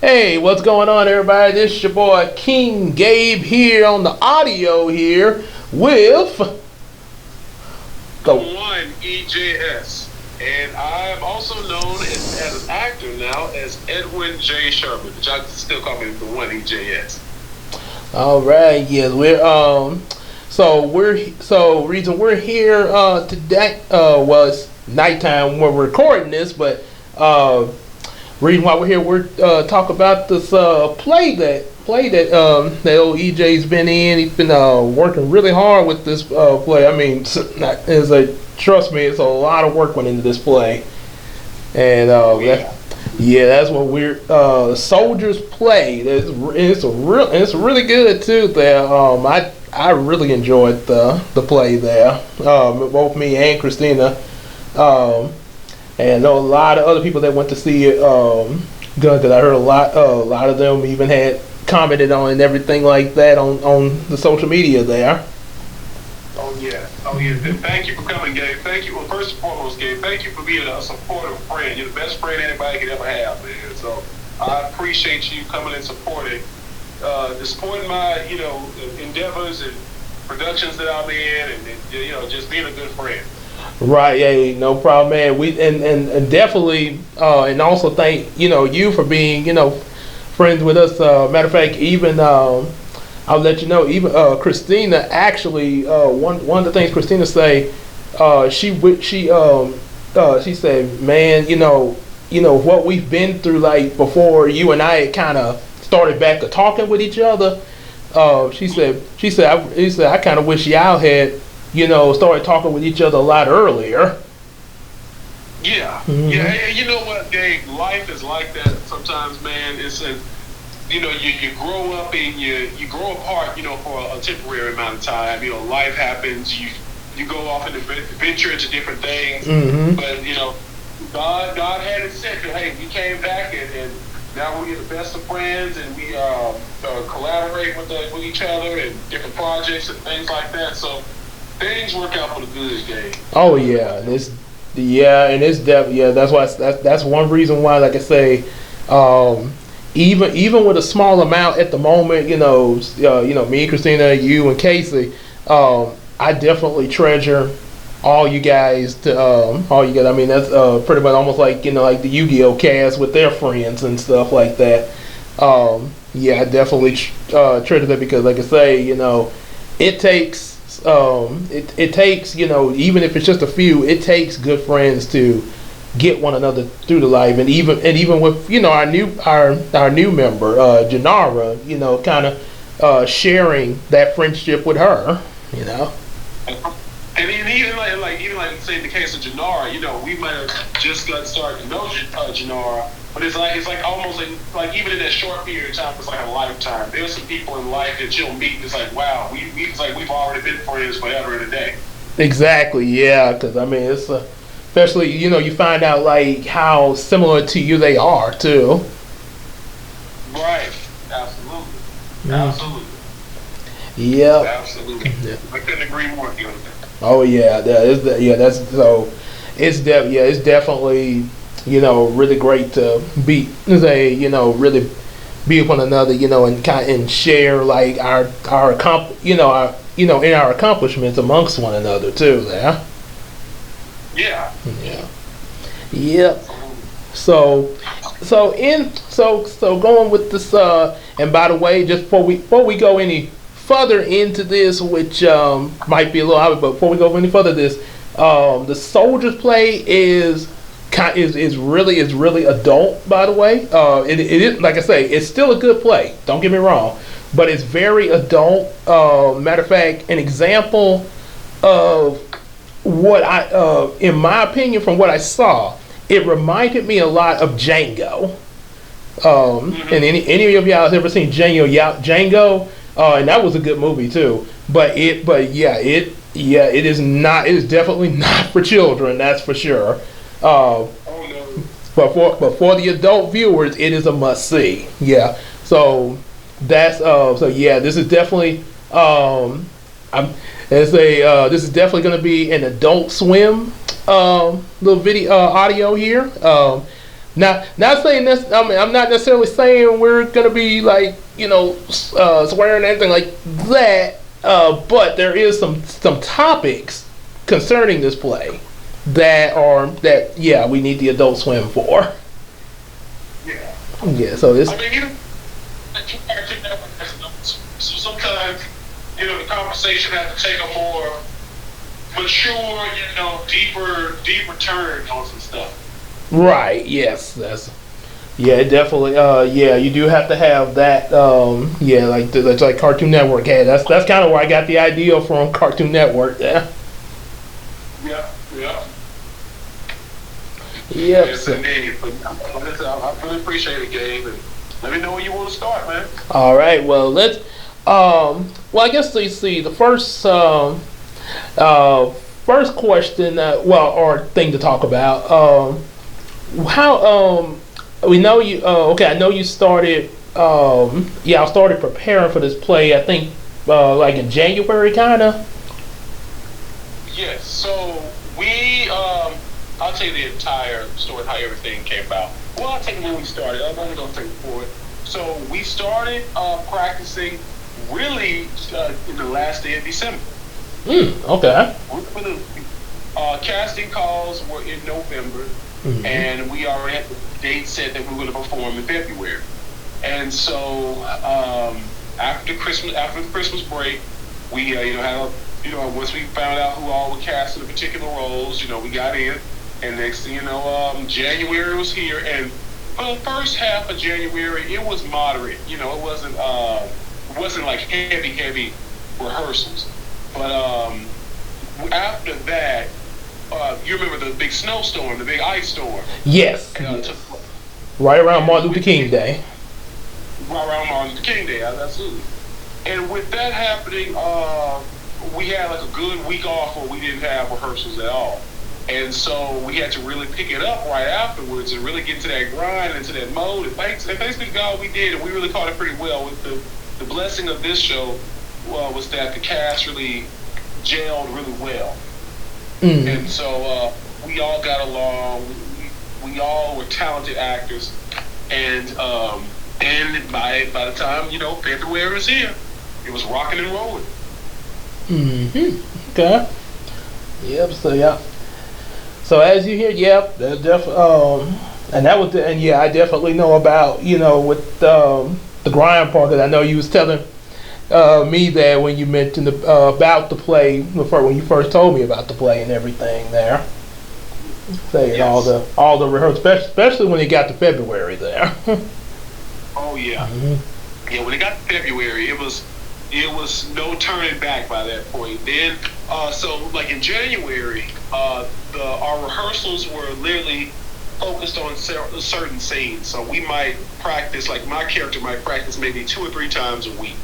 Hey, what's going on, everybody? This is your boy King Gabe here on the audio here with The one EJS. And I'm also known as an actor now as Edwin J. Sherman, but y'all still call me the one EJS. All right. Yes, we're reason we're here today. Was nighttime when we're recording this, but reason why we're here, we're talk about this play that old EJ's been in. He's been working really hard with this play. I mean, trust me, it's a lot of work went into this play, and that's what we're Soldiers Play. It's really good too. There, I really enjoyed the play there. Both me and Christina. And I know a lot of other people that went to see it. That I heard a lot of them even had commented on and everything like that on the social media there. Oh yeah. Thank you for coming, Gabe. Thank you. Well, first and foremost, Gabe, thank you for being a supportive friend. You're the best friend anybody could ever have, man. So I appreciate you coming and supporting my endeavors and productions that I'm in, and just being a good friend. Right, yeah, no problem, man. We and definitely and also thank you for being friends with us. Matter of fact, even I'll let you know. Even Christina actually one of the things Christina say, she said, man, what we've been through, like before you and I kind of started back to talking with each other. She said I kind of wish y'all had started talking with each other a lot earlier. Yeah, yeah. You know what, Dave? Life is like that sometimes, man. You grow up and you grow apart, for a temporary amount of time. Life happens. You go off and venture into different things. Mm-hmm. But God had it set. Hey, we came back and now we're the best of friends, and we collaborate with each other and different projects and things like that. So things work out for the good, Gabe. Oh yeah, That's why that's one reason why, like I say, even with a small amount at the moment, me, Christina, you, and Casey, I definitely treasure all you guys. I mean, that's pretty much almost like like the Yu-Gi-Oh cast with their friends and stuff like that. I definitely treasure that because, like I say, it takes. It takes even if it's just a few, it takes good friends to get one another through the life, and even with our new member Janara, kind of sharing that friendship with her. And even like say in the case of Janara, we might have just got started to know Janara, but it's like almost like even in that short period of time, it's like a lifetime. There's some people in life that you'll meet. It's like, wow, it's like we've already been friends forever and a day. Exactly, yeah. Because I mean, it's especially you find out like how similar to you they are too. Right. Absolutely. Absolutely. Yeah. Absolutely. Yeah. I couldn't agree more with you on that. Oh yeah, it's definitely really great to really be with one another, and share like our in our accomplishments amongst one another too. There. Yeah. Yeah. Yep. So going with this. And by the way, just before we go any further into this, which might be a little obvious, but before we go any further, the Soldiers Play is really adult. By the way, it is, like I say, it's still a good play. Don't get me wrong, but it's very adult. Matter of fact, an example of what in my opinion, from what I saw, it reminded me a lot of Django. And any of y'all has ever seen Django? And that was a good movie too. It is not. It is definitely not for children. That's for sure. But for the adult viewers, it is a must see. Yeah. So this is definitely this is definitely going to be an Adult Swim little video audio here. Not saying this. I mean, I'm not necessarily saying we're gonna be like swearing or anything like that. But there is some topics concerning this play that yeah, we need the Adult Swim for. Yeah. Yeah. So this. I mean, so sometimes the conversation has to take a more mature, deeper turn on some stuff. Right. Yes. That's. Yeah, definitely. Yeah, you do have to have that. Yeah, that's like Cartoon Network had. That's kind of where I got the idea from Cartoon Network. Yeah. Yeah. Yeah. Yep. Yes, indeed. But I really appreciate it, Gabe. And let me know where you want to start, man. All right. Well, let's. Well, I guess let's see. The first question. Or thing to talk about. How we know you. Okay, I know you started. Yeah, I started preparing for this play. I think like in January, kind of. Yes. So we. I'll tell you the entire story, how everything came about. Well, I'll take it when we started. I'm only gonna take it forward. So we started practicing really in the last day of December. Okay. Casting calls were in November. Mm-hmm. And we already had the date set that we were going to perform in February. And so after the Christmas break, we once we found out who all were cast in the particular roles, we got in. And next thing you know, January was here, and for the first half of January, it was moderate. It wasn't like heavy rehearsals. But after that. You remember the big snowstorm, the big ice storm? Yes. Right around Martin Luther King Day. Right around Martin Luther King Day, absolutely. And with that happening, we had like a good week off where we didn't have rehearsals at all. And so we had to really pick it up right afterwards and really get into that grind, into that mode. And thanks to God we did, and we really caught it pretty well. With the blessing of this show was that the cast really gelled really well. Mm. And so we all got along. We all were talented actors, and by the time February was here, it was rocking and rolling. Okay. Yep. So yeah. So as you hear, yep, and that was yeah, I definitely know about with the grind part, because I know you was telling me that when you mentioned about the play when you first told me about the play and everything there, saying yes. all the rehearsals, especially when it got to February there. Oh yeah. Mm-hmm. Yeah, when it got to February, it was no turning back by that point. Then so like in January, our rehearsals were literally focused on certain scenes. So we might practice, like my character might practice maybe 2 or 3 times a week.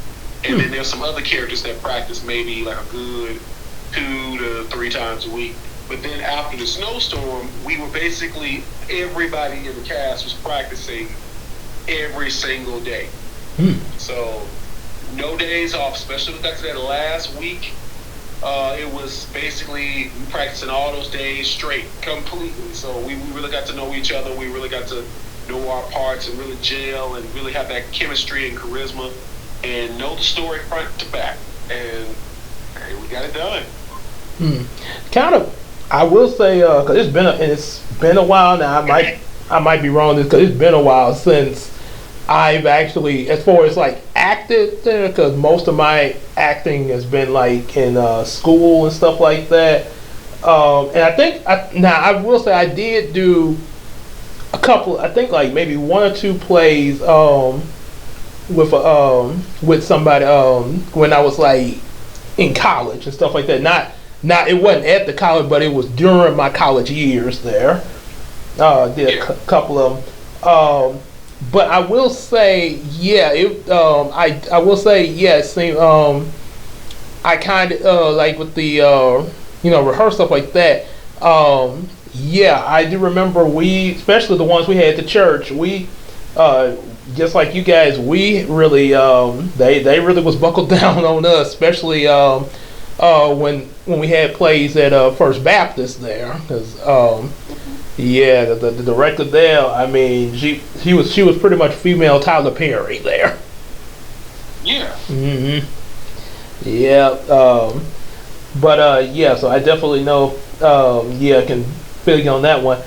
And then there's some other characters that practice maybe like a good 2 to 3 times a week. But then after the snowstorm, we were basically, everybody in the cast was practicing every single day. So no days off, especially when we got to that last week. It was basically practicing all those days straight, completely. So we really got to know each other. We really got to know our parts and really gel and really have that chemistry and charisma. And know the story front to back, and hey, we got it done. Kind of, I will say, because it's been a while now. I might be wrong because it's been a while since I've actually, as far as like acted there, because most of my acting has been like in school and stuff like that. And I think I will say I did do a couple. I think like maybe 1 or 2 plays. With somebody when I was like in college and stuff like that. Not it wasn't at the college, but it was during my college years there. Did a couple of them. But I will say, yeah, I will say, yeah, it seemed I kind of like with the rehearsal stuff like that. Yeah, I do remember especially the ones we had at the church, we just like you guys, we really they really was buckled down on us, especially when we had plays at First Baptist there, because Yeah, the director there. I mean, she was pretty much female Tyler Perry there. Yeah. Hmm. Yeah. But yeah. So I definitely know. Yeah, I can feel you on that one.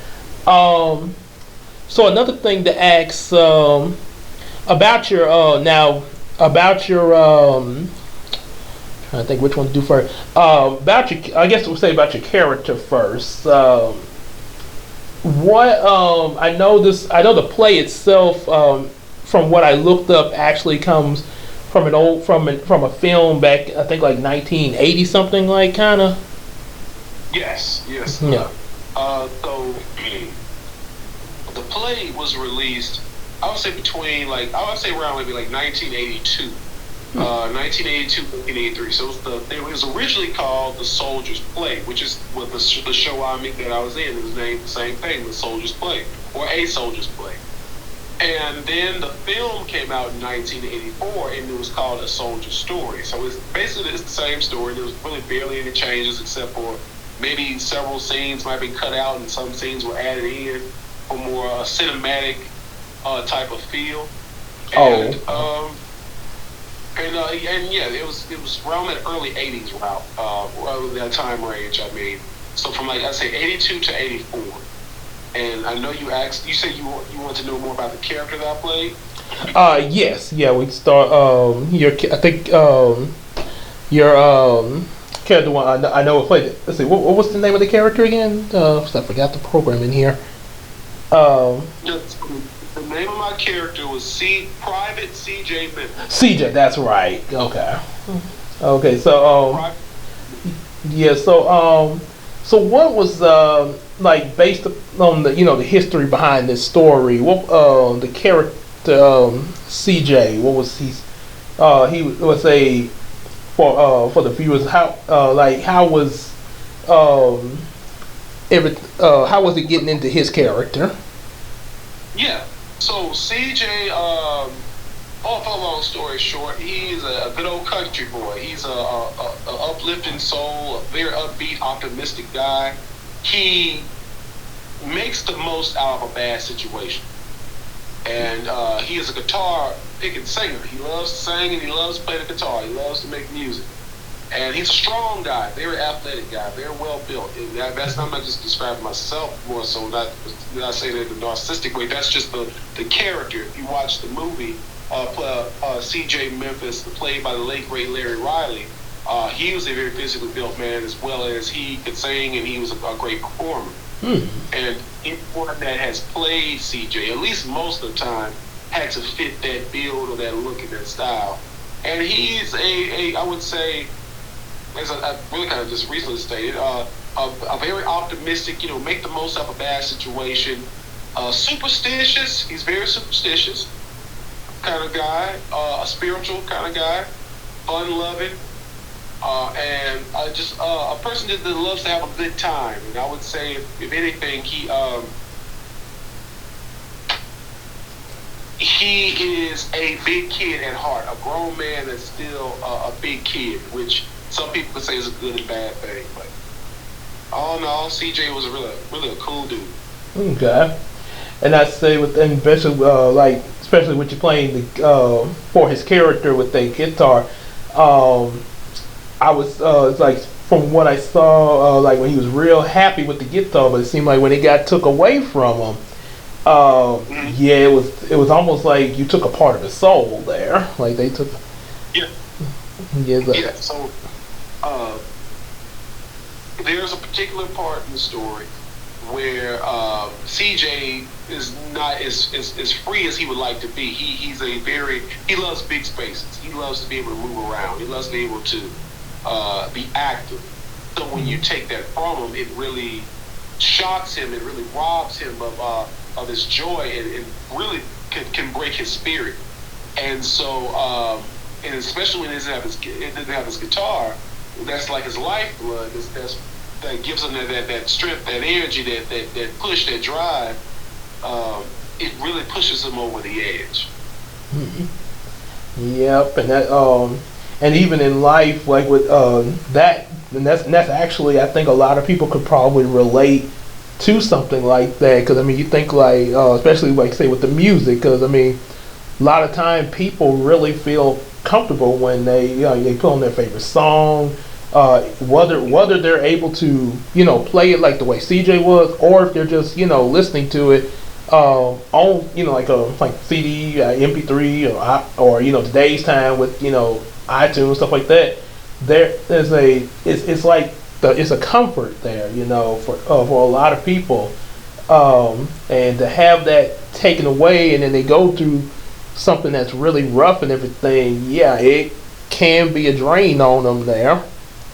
So another thing to ask about your now about your trying to think which one to do first. About your, I guess we'll say about your character first. What I know this. I know the play itself. From what I looked up, actually comes from an old from a film back. I think like 1980 something like kind of. Yes. Yes. Yeah. So the play was released. I would say between I would say around maybe like 1982. 1982, 1983. So it was originally called The Soldier's Play, which is what the show that I was in. It was named the same thing, The Soldier's Play, or A Soldier's Play. And then the film came out in 1984, and it was called A Soldier's Story. So it's basically the same story. There was really barely any changes, except for maybe several scenes might be cut out, and some scenes were added in for more cinematic type of feel. And, And yeah, it was around that early '80s route, around that time range. I mean, so from I say '82 to '84. And I know you asked. You said you want to know more about the character that I played. Yes, yeah. We start. I think your character one. I know it played. Let's see. What was the name of the character again? I forgot the program in here. The name of my character was Private CJ Memphis. CJ, that's right. Okay. Okay, so yeah, so what was like based on the the history behind this story? What the character CJ? What was he was a for the viewers? How how was how was it getting into his character? Yeah. So CJ, for a long story short, he's a good old country boy. He's a uplifting soul, a very upbeat, optimistic guy. He makes the most out of a bad situation. And he is a guitar picking singer. He loves to sing and he loves to play the guitar. He loves to make music. And he's a strong guy, very athletic guy, very well built. And that's I'm not just describing myself more so, not saying it in a narcissistic way. That's just the character. If you watch the movie, C.J. Memphis, played by the late great Larry Riley, he was a very physically built man, as well as he could sing and he was a great performer. And anyone that has played C.J., at least most of the time, had to fit that build or that look and that style. And he's I would say, as I really kind of just recently stated, a very optimistic, make the most of a bad situation. Superstitious, he's very superstitious kind of guy, a spiritual kind of guy, fun-loving, and just a person that loves to have a good time. And I would say, if anything, he is a big kid at heart, a grown man that's still a big kid, which some people could say is a good and bad thing, but all in all, CJ was really a cool dude. Okay, and I say especially with you playing the for his character with the guitar, I was it's like from what I saw, like when he was real happy with the guitar, but it seemed like when it got took away from him, yeah, it was almost like you took a part of his soul there, like they took. Yeah. Yeah. So. There's a particular part in the story where CJ is not as free as he would like to be. He loves big spaces. He loves to be able to move around. He loves to be able to be active. So when you take that from him, it really shocks him. It really robs him of his joy and really can break his spirit. And so, and especially when he doesn't have his guitar, that's like his lifeblood. That gives him that strength, that energy, that push, that drive. It really pushes him over the edge. Mm-hmm. Yep, and that and even in life, like with that, and that's actually, I think a lot of people could probably relate to something like that. Because I mean, you think like, especially like say with the music, because I mean, a lot of time people really feel comfortable when they put on their favorite song, whether they're able to play it like the way CJ was, or if they're just listening to it on like a CD, MP3, or today's time with iTunes, stuff like that. There's a it's like it's a comfort there, for a lot of people, and to have that taken away, and then they go through something that's really rough and everything. Yeah, it can be a drain on them there,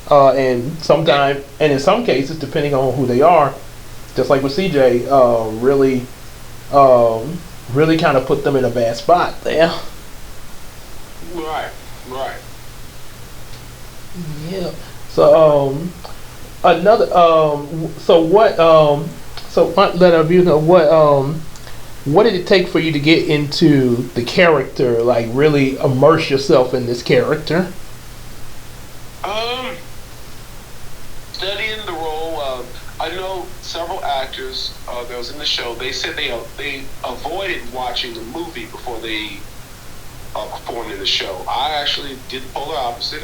and sometimes, and in some cases, depending on who they are, just like with CJ, really kind of put them in a bad spot there. Right, right. Yeah. So another so what so let our viewers know what did it take for you to get into the character, like really immerse yourself in this character? Studying the role. I know several actors that was in the show. They said they avoided watching the movie before they performed in the show. I actually did the polar opposite.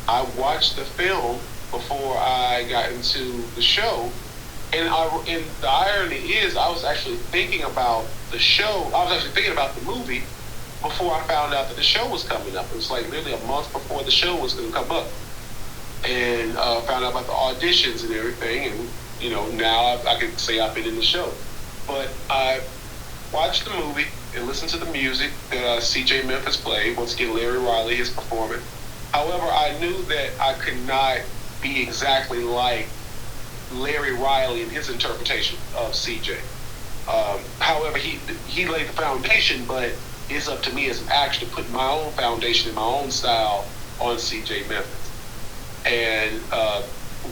I watched the film before I got into the show, and the irony is I was actually thinking about the show. I was actually thinking about the movie before I found out that the show was coming up. It was like literally a month before the show was going to come up, and found out about the auditions and everything. And now I can say I've been in the show. But I watched the movie and listened to the music that C.J. Memphis played. Once again, Larry Riley is performing. However, I knew that I could not be exactly like Larry Riley in his interpretation of CJ. However, he laid the foundation, but it's up to me as an actor to put my own foundation and my own style on CJ Memphis. And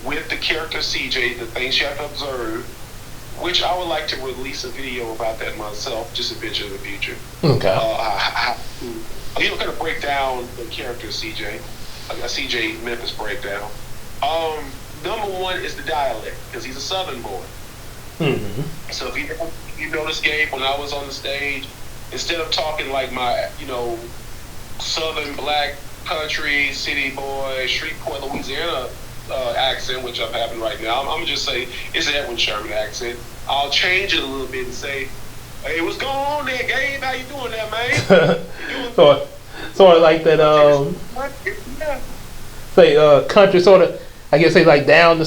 with the character CJ, the things you have to observe, which I would like to release a video about that myself, just eventually in the future. Okay. Kind of break down the character CJ, a CJ Memphis breakdown. Number one is the dialect, because he's a Southern boy. Mm-hmm. So if you notice, Gabe, when I was on the stage, instead of talking like my, Southern black country city boy, Shreveport, Louisiana accent, which I'm having right now, I'm gonna just say it's an Edwin Sherman accent. I'll change it a little bit and say, "Hey, what's going on there, Gabe? How you doing there, man?" Sort of like that. Say country, sort of. I guess say like down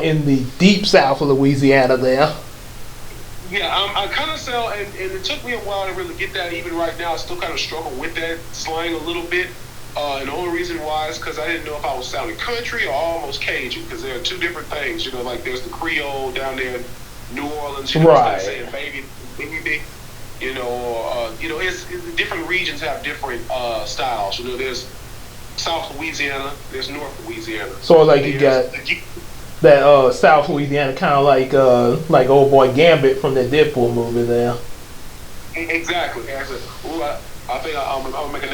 in the deep south of Louisiana there. Yeah, I kind of sound, and it took me a while to really get that. Even right now, I still kind of struggle with that slang a little bit. And the only reason why is because I didn't know if I was sounding country or almost Cajun, because there are two different things. Like there's the Creole down there in New Orleans, right? Saying baby, it's different regions have different styles. There's South Louisiana, there's North Louisiana. So like you got that South Louisiana, kind of like old boy Gambit from that Deadpool movie there. Exactly. I think I'm gonna make a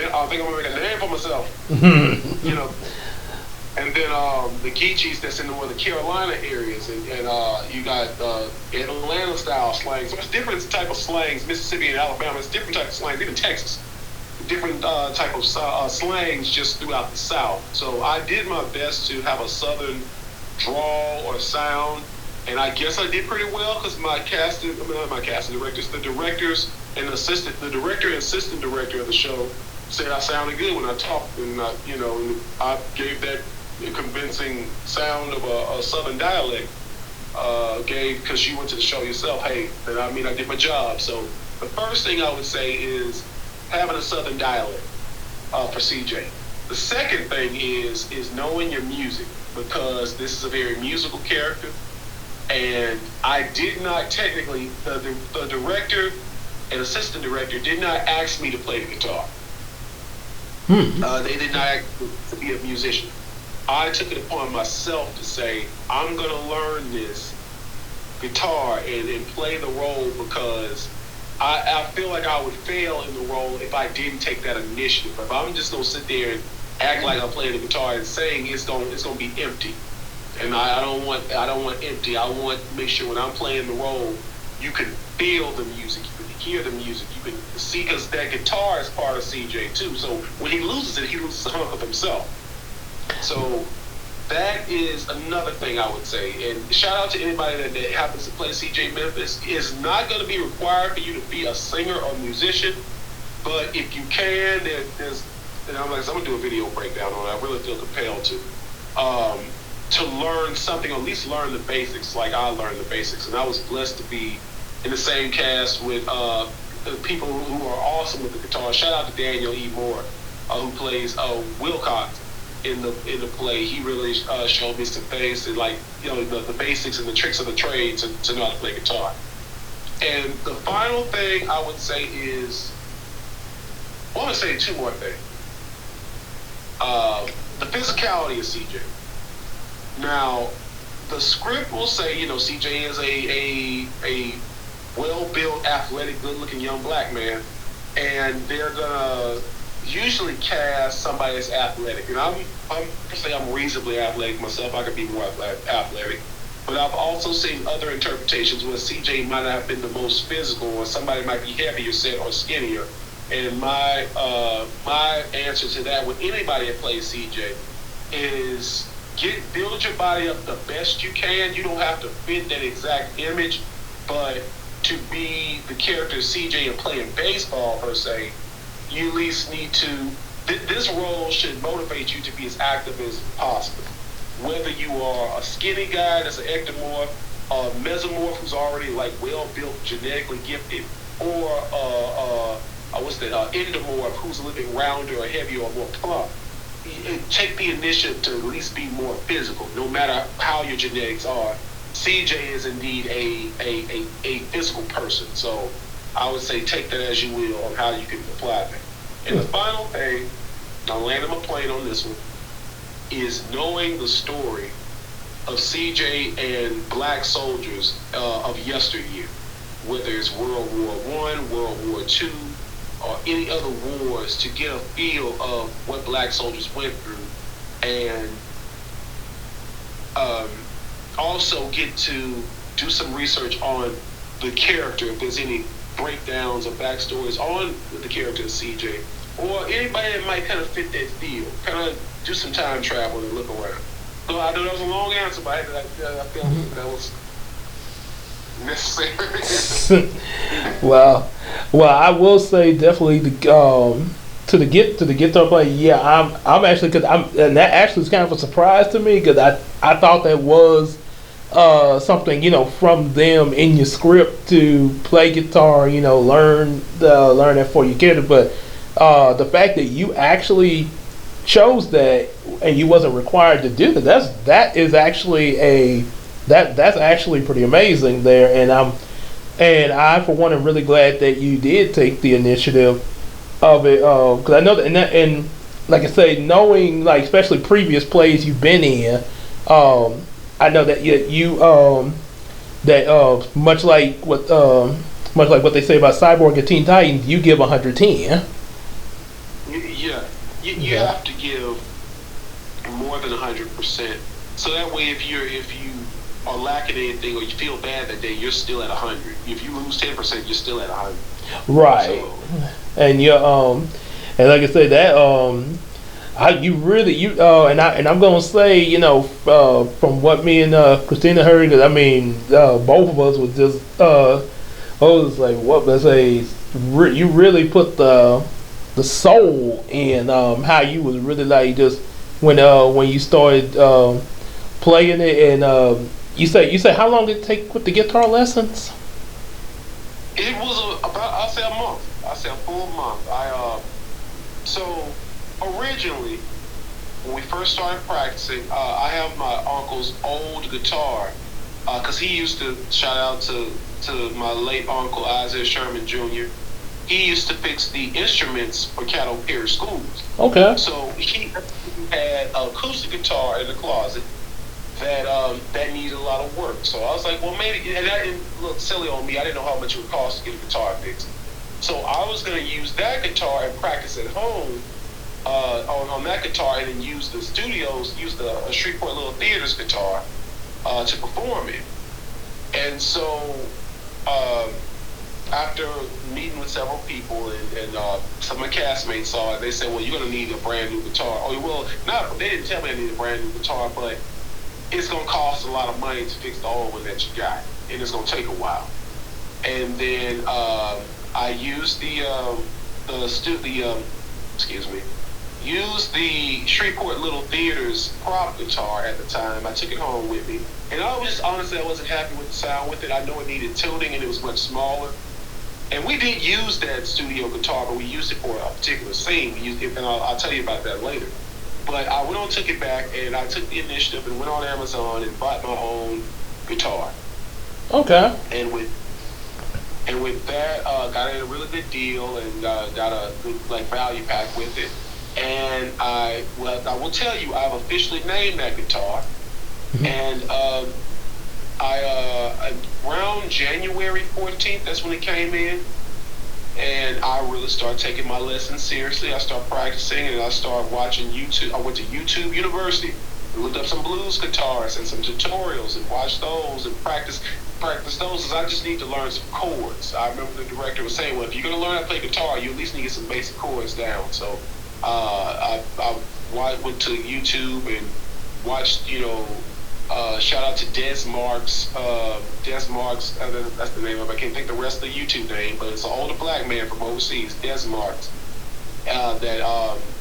name for myself. And then the Geechees that's in the Carolina areas, and you got Atlanta style slang. So it's different type of slangs. Mississippi and Alabama, it's different type of slangs. Even Texas, different type of slangs just throughout the South. So I did my best to have a Southern drawl or sound, and I guess I did pretty well because the directors and the director and assistant director of the show said I sounded good when I talked, and I gave that convincing sound of a Southern dialect. Because you went to the show yourself, hey, I did my job. So the first thing I would say is having a Southern dialect for CJ. The second thing is knowing your music, because this is a very musical character, and I did not technically, the director and assistant director did not ask me to play the guitar. They did not ask me to be a musician. I took it upon myself to say, I'm going to learn this guitar and play the role, because I feel like I would fail in the role if I didn't take that initiative. If I'm just going to sit there and act like I'm playing the guitar and sing, it's going to be empty. and I don't want empty. I want to make sure when I'm playing the role, you can feel the music, you can hear the music, you can see, because that guitar is part of CJ too. So when he loses it, he loses a hunk of himself. So that is another thing I would say. And shout out to anybody that happens to play CJ Memphis. It's not going to be required for you to be a singer or musician, but if you can, there's, and I'm going to do a video breakdown on it. I really feel compelled to learn something, or at least learn the basics like I learned the basics. And I was blessed to be in the same cast with people who are awesome with the guitar. Shout out to Daniel E. Moore, who plays Wilcox in the play. He really showed me some things, and like, you know, the basics and the tricks of the trade to know how to play guitar. And the final thing I would say is, I want to say two more things. The physicality of CJ. Now, the script will say, you know, CJ is a well-built, athletic, good-looking young black man, and they're gonna usually cast somebody that's athletic. And I'm reasonably athletic myself. I could be more athletic, but I've also seen other interpretations where CJ might not have been the most physical, or somebody might be heavier set or skinnier. And my answer to that with anybody that plays CJ is build your body up the best you can. You don't have to fit that exact image, but to be the character CJ and playing baseball per se, you at least need to. This role should motivate you to be as active as possible. Whether you are a skinny guy that's an ectomorph, a mesomorph who's already like well built, genetically gifted, or endomorph who's a little bit rounder or heavier or more plump. Take the initiative to at least be more physical, no matter how your genetics are. CJ is indeed a physical person, so I would say take that as you will on how you can apply that. And the final thing, I'll land my plane on this one, is knowing the story of CJ and black soldiers of yesteryear, whether it's World War I, World War II, or any other wars, to get a feel of what black soldiers went through, and also get to do some research on the character, if there's any breakdowns or backstories on the character of CJ, or anybody that might kind of fit that field, kind of do some time travel and look around. So I know that was a long answer, but I feel that was necessary. Well, I will say definitely to the guitar play. Yeah, I'm actually, and that actually is kind of a surprise to me, because I thought that was something, you know, from them in your script to play guitar, you know, learn that for your character. But the fact that you actually chose that and you wasn't required to do that, that's actually pretty amazing there. And I for one am really glad that you did take the initiative of it, because I know that, and like I say, knowing like especially previous plays you've been in, I know that much like what they say about Cyborg and Teen Titans, you give 110. Yeah, you have to give more than 100%. So that way, if you are lacking anything or you feel bad that day, you're still at 100. If you lose 10%, you're still at 100. Right. So, and and like I said, that and I'm gonna say, you know, from what me and Christina heard, because I mean, both of us was just I was like, what? Let's say you really put the soul in how you was really like just when you started playing it. And you say how long did it take with the guitar lessons? It was I'll say a month. I say a full month. So originally, when we first started practicing, I have my uncle's old guitar, because he used to, shout out to my late uncle Isaiah Sherman Jr. He used to fix the instruments for Caddo Perry schools. Okay. So he had an acoustic guitar in the closet that needed a lot of work. So I was like, well, maybe, and that didn't look silly on me. I didn't know how much it would cost to get a guitar fixed. So I was going to use that guitar and practice at home on that guitar, and then use the studios, use the Shreveport Little Theater's guitar to perform it. And so um, after meeting with several people, and some of my castmates saw it, they said, well, you're going to need a brand new guitar. Oh, well, not, they didn't tell me I needed a brand new guitar, but it's going to cost a lot of money to fix the old one that you got, and it's going to take a while. And then I used used the Shreveport Little Theater's prop guitar at the time. I took it home with me, and I was honestly, I wasn't happy with the sound with it. I know it needed tuning, and it was much smaller. And we did use that studio guitar, but we used it for a particular scene. We used it, and I'll tell you about that later. But I went on, took it back, and I took the initiative and went on Amazon and bought my own guitar. Okay. And with that, got a really good deal, and got a good value pack with it. And I will tell you, I've officially named that guitar. Mm-hmm. And around January 14th, that's when it came in. And I really started taking my lessons seriously. I started practicing, and I started watching YouTube. I went to YouTube University and looked up some blues guitars and some tutorials and watched those and practice those, because I just need to learn some chords. I remember the director was saying, well, if you're going to learn how to play guitar, you at least need to get some basic chords down. So I went to YouTube and watched, shout out to Des Marks. That's the name of it. I can't think the rest of the YouTube name, but it's an older black man from overseas, Des Marks, that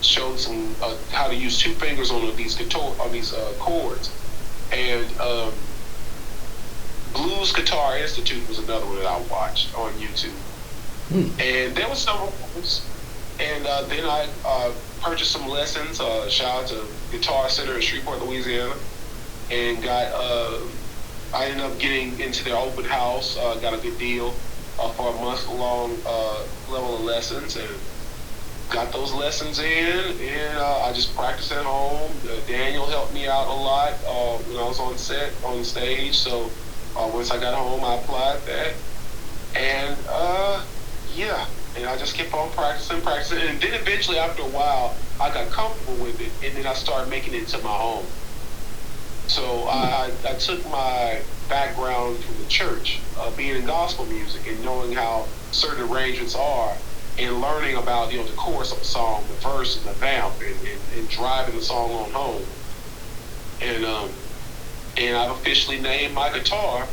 showed some how to use two fingers on these chords. And Blues Guitar Institute was another one that I watched on YouTube. And there was several ones. And then I purchased some lessons. Shout out to Guitar Center in Shreveport, Louisiana, and I ended up getting into their open house. Got a good deal for a month-long level of lessons, and got those lessons in. And I just practiced at home. Daniel helped me out a lot when I was on stage. So once I got home, I applied that, and yeah. And I just kept on practicing, and then eventually, after a while, I got comfortable with it, and then I started making it into my own. So I took my background from the church, being in gospel music, and knowing how certain arrangements are, and learning about the chorus of a song, the verse and the vamp, and driving the song on home. And I've officially named my guitar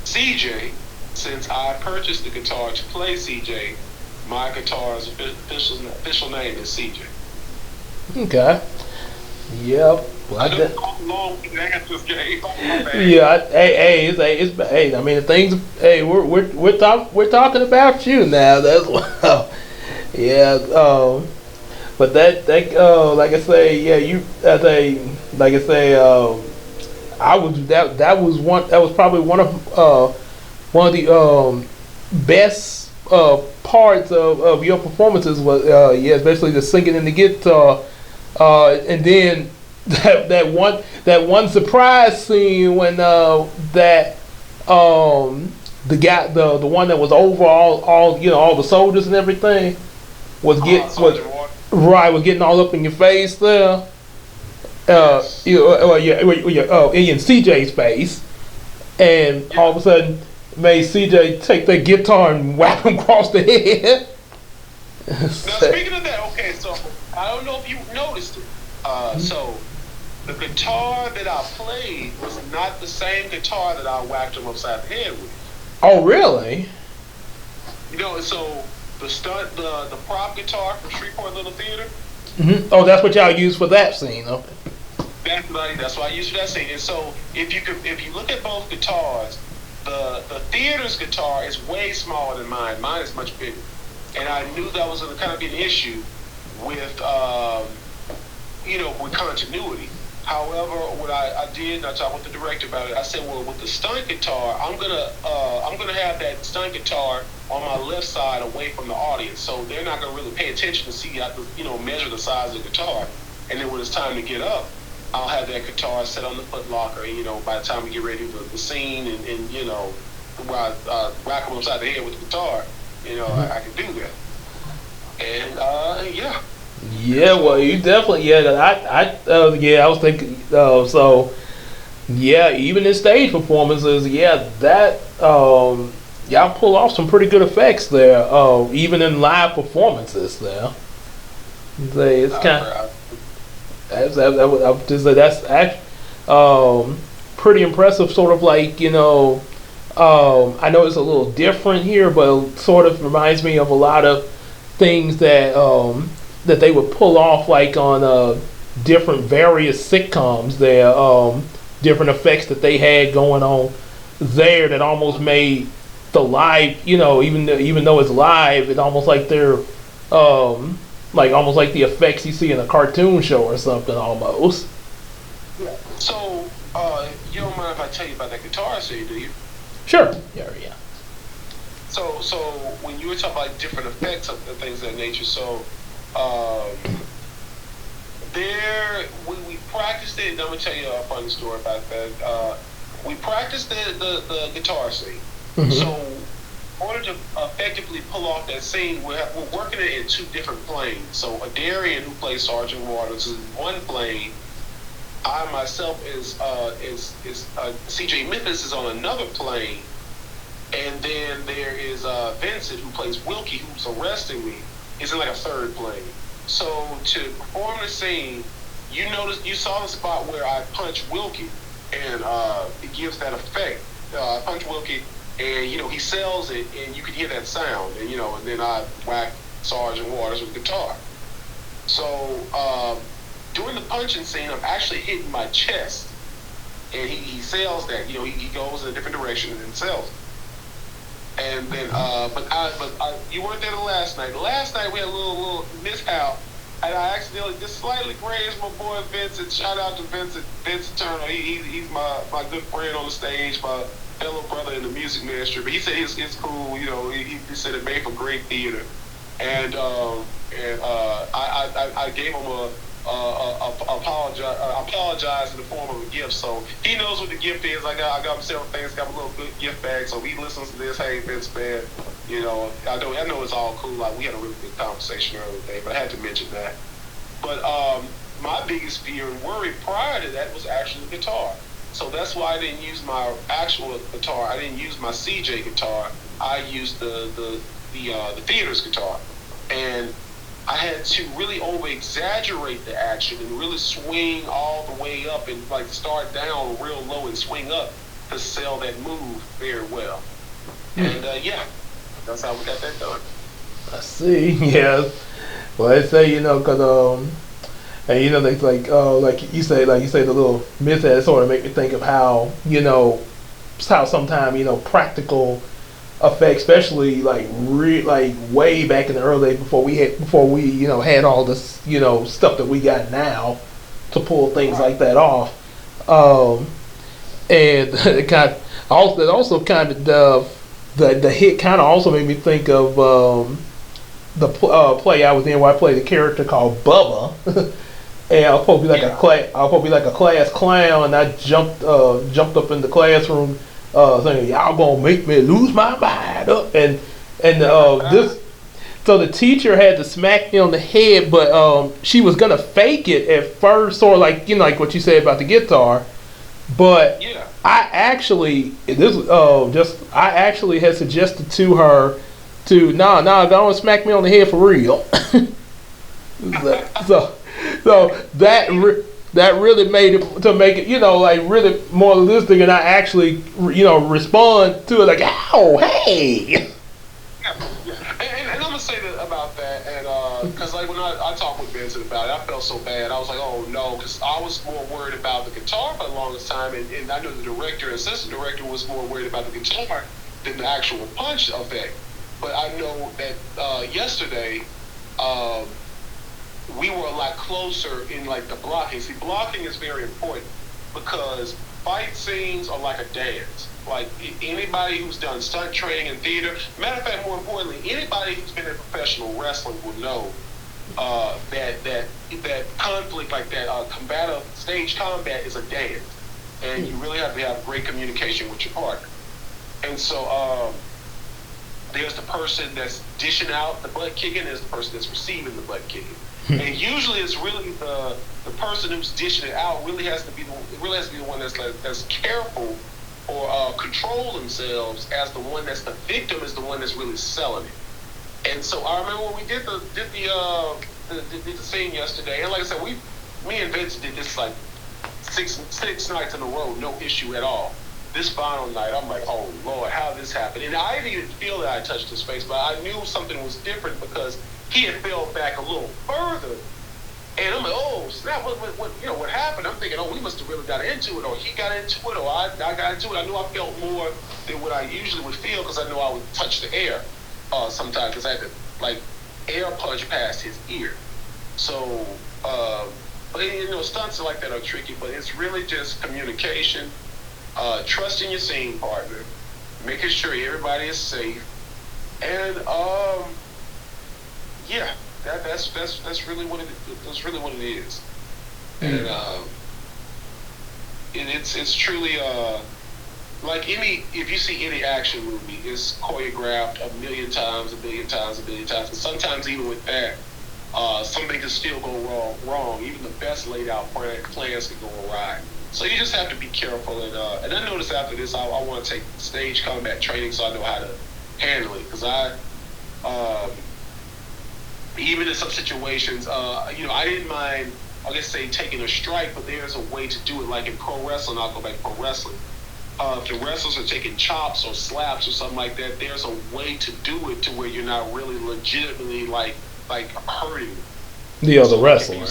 CJ, since I purchased the guitar to play CJ. My guitar's official name is CJ. Okay. Yep. Well, hey. I mean, the things. Hey, we're talking about you now. That's well. Yeah. But that like I say, yeah. I was that was probably one of the best parts of your performances was especially the singing and the guitar, and then that one surprise scene when the one that was over all the soldiers and everything was getting all up in your face there. In CJ's face, and all of a sudden made CJ take that guitar and whack him across the head. Now, speaking of that, okay, so I don't know if you noticed it. So the guitar that I played was not the same guitar that I whacked him upside the head with. Oh, really? So the prop guitar from Shreveport Little Theater. Mm-hmm. Oh, that's what y'all used for that scene, okay? That's what I used for that scene. And so if you look at both guitars, the theater's guitar is way smaller than mine. Mine is much bigger, and I knew that was going to kind of be an issue with with continuity. However, what I did, and I talked with the director about it. I said, well, with the stunt guitar, I'm gonna have that stunt guitar on my left side, away from the audience, so they're not gonna really pay attention to see, measure the size of the guitar. And then when it's time to get up, I'll have that guitar set on the foot locker. By the time we get ready for the scene, and where I whack them upside the head with the guitar, I can do that. And yeah. Yeah, well, So, you definitely, yeah. I was thinking. So, yeah, even in stage performances, yeah, that y'all pull off some pretty good effects there. Even in live performances, there. Say it's kind. I, I would just say that's actually pretty impressive. Sort of like I know it's a little different here, but it sort of reminds me of a lot of things that they would pull off like on different various sitcoms. There, different effects that they had going on there that almost made the live. Even though it's live, it almost like they're almost like the effects you see in a cartoon show or something almost. so you don't mind if I tell you about that guitar scene, do you? Sure. Yeah. Yeah. So when you were talking about different effects of the things of that nature, so um, there when we practiced it, and I'm gonna tell you a funny story about that. We practiced the guitar scene. Mm-hmm. So in order to effectively pull off that scene, we're working it in two different planes. So Adarian, who plays Sergeant Waters, is in one plane. I myself is CJ Memphis is on another plane, and then there is Vincent, who plays Wilkie, who's arresting me, is in like a third plane. So to perform the scene, you saw the spot where I punch Wilkie, and it gives that effect. I punch Wilkie, and he sells it, and you can hear that sound, and then I whack Sergeant Waters with the guitar. So during the punching scene, I'm actually hitting my chest, and he sells that. He goes in a different direction and then sells. And then, you weren't there the last night. The last night we had a little mishap, and I accidentally just slightly grazed my boy Vincent. Shout out to Vincent Turner. He's my good friend on the stage, my fellow brother in the music ministry. But he said it's cool. He said it made for great theater, and I gave him apologize in the form of a gift. So he knows what the gift is. I got him several things. Got a little good gift bag. So he listens to this. Hey, Vince, man, I know it's all cool. Like we had a really good conversation earlier today, but I had to mention that. But my biggest fear and worry prior to that was actually the guitar. So that's why I didn't use my actual guitar. I didn't use my CJ guitar. I used the theater's guitar, and I had to really over-exaggerate the action and really swing all the way up and like start down real low and swing up to sell that move very well. And that's how we got that done. I see. Yeah. Well, I say because and they like you say the little myth that sort of make me think of how how sometimes practical effects, especially like way back in the early days before we had all this stuff that we got now to pull things like that off. And it also kind of the hit kind of also made me think of the play I was in where I played a character called Bubba. And I was supposed to be like a class clown, and I jumped up in the classroom saying, "Y'all gonna make me lose my mind," this. So the teacher had to smack me on the head, but she was gonna fake it at first, sort of like like what you said about the guitar. But I actually had suggested to her to go and smack me on the head for real. So that really made it to make it like really more realistic, and I actually respond to it like, "Ow, hey." Yeah. And I'm gonna say that about that, and because like when I talked with Vincent about it, I felt so bad. I was like, oh no, because I was more worried about the guitar for the longest time, and I know the director and assistant director was more worried about the guitar than the actual punch effect. But I know that yesterday. We were a lot closer in like the blocking. See, blocking is very important because fight scenes are like a dance. Like anybody who's done stunt training in theater, matter of fact, more importantly, anybody who's been in professional wrestling will know that conflict, like that combative stage combat, is a dance, and you really have to have great communication with your partner. And so there's the person that's dishing out the butt kicking, there's the person that's receiving the butt kicking. And usually it's really the person who's dishing it out really has to be the one that's careful or control themselves, as the one that's the victim is the one that's really selling it. And so I remember when we did the scene yesterday, and like I said, me and Vince did this like six nights in a row, no issue at all. This final night, I'm like, oh Lord, how did this happen? And I didn't even feel that I touched his face, but I knew something was different because he had fell back a little further. And I'm like, oh snap! What happened? I'm thinking, oh, we must have really got into it, or he got into it, or I got into it. I knew I felt more than what I usually would feel because I knew I would touch the air sometimes because I had to like air punch past his ear. So, but stunts like that are tricky, but it's really just communication, trusting your scene partner, making sure everybody is safe, and yeah. That's really what it is, and it's truly like if you see any action movie, it's choreographed a million times, and sometimes even with that, something can still go wrong. Even the best laid out plans can go awry. So you just have to be careful, and I noticed after this, I want to take stage combat training so I know how to handle it, because even in some situations, I didn't mind, I guess, taking a strike, but there's a way to do it. Like in pro wrestling, I'll go back to pro wrestling. If the wrestlers are taking chops or slaps or something like that, there's a way to do it to where you're not really legitimately like hurting the other wrestler.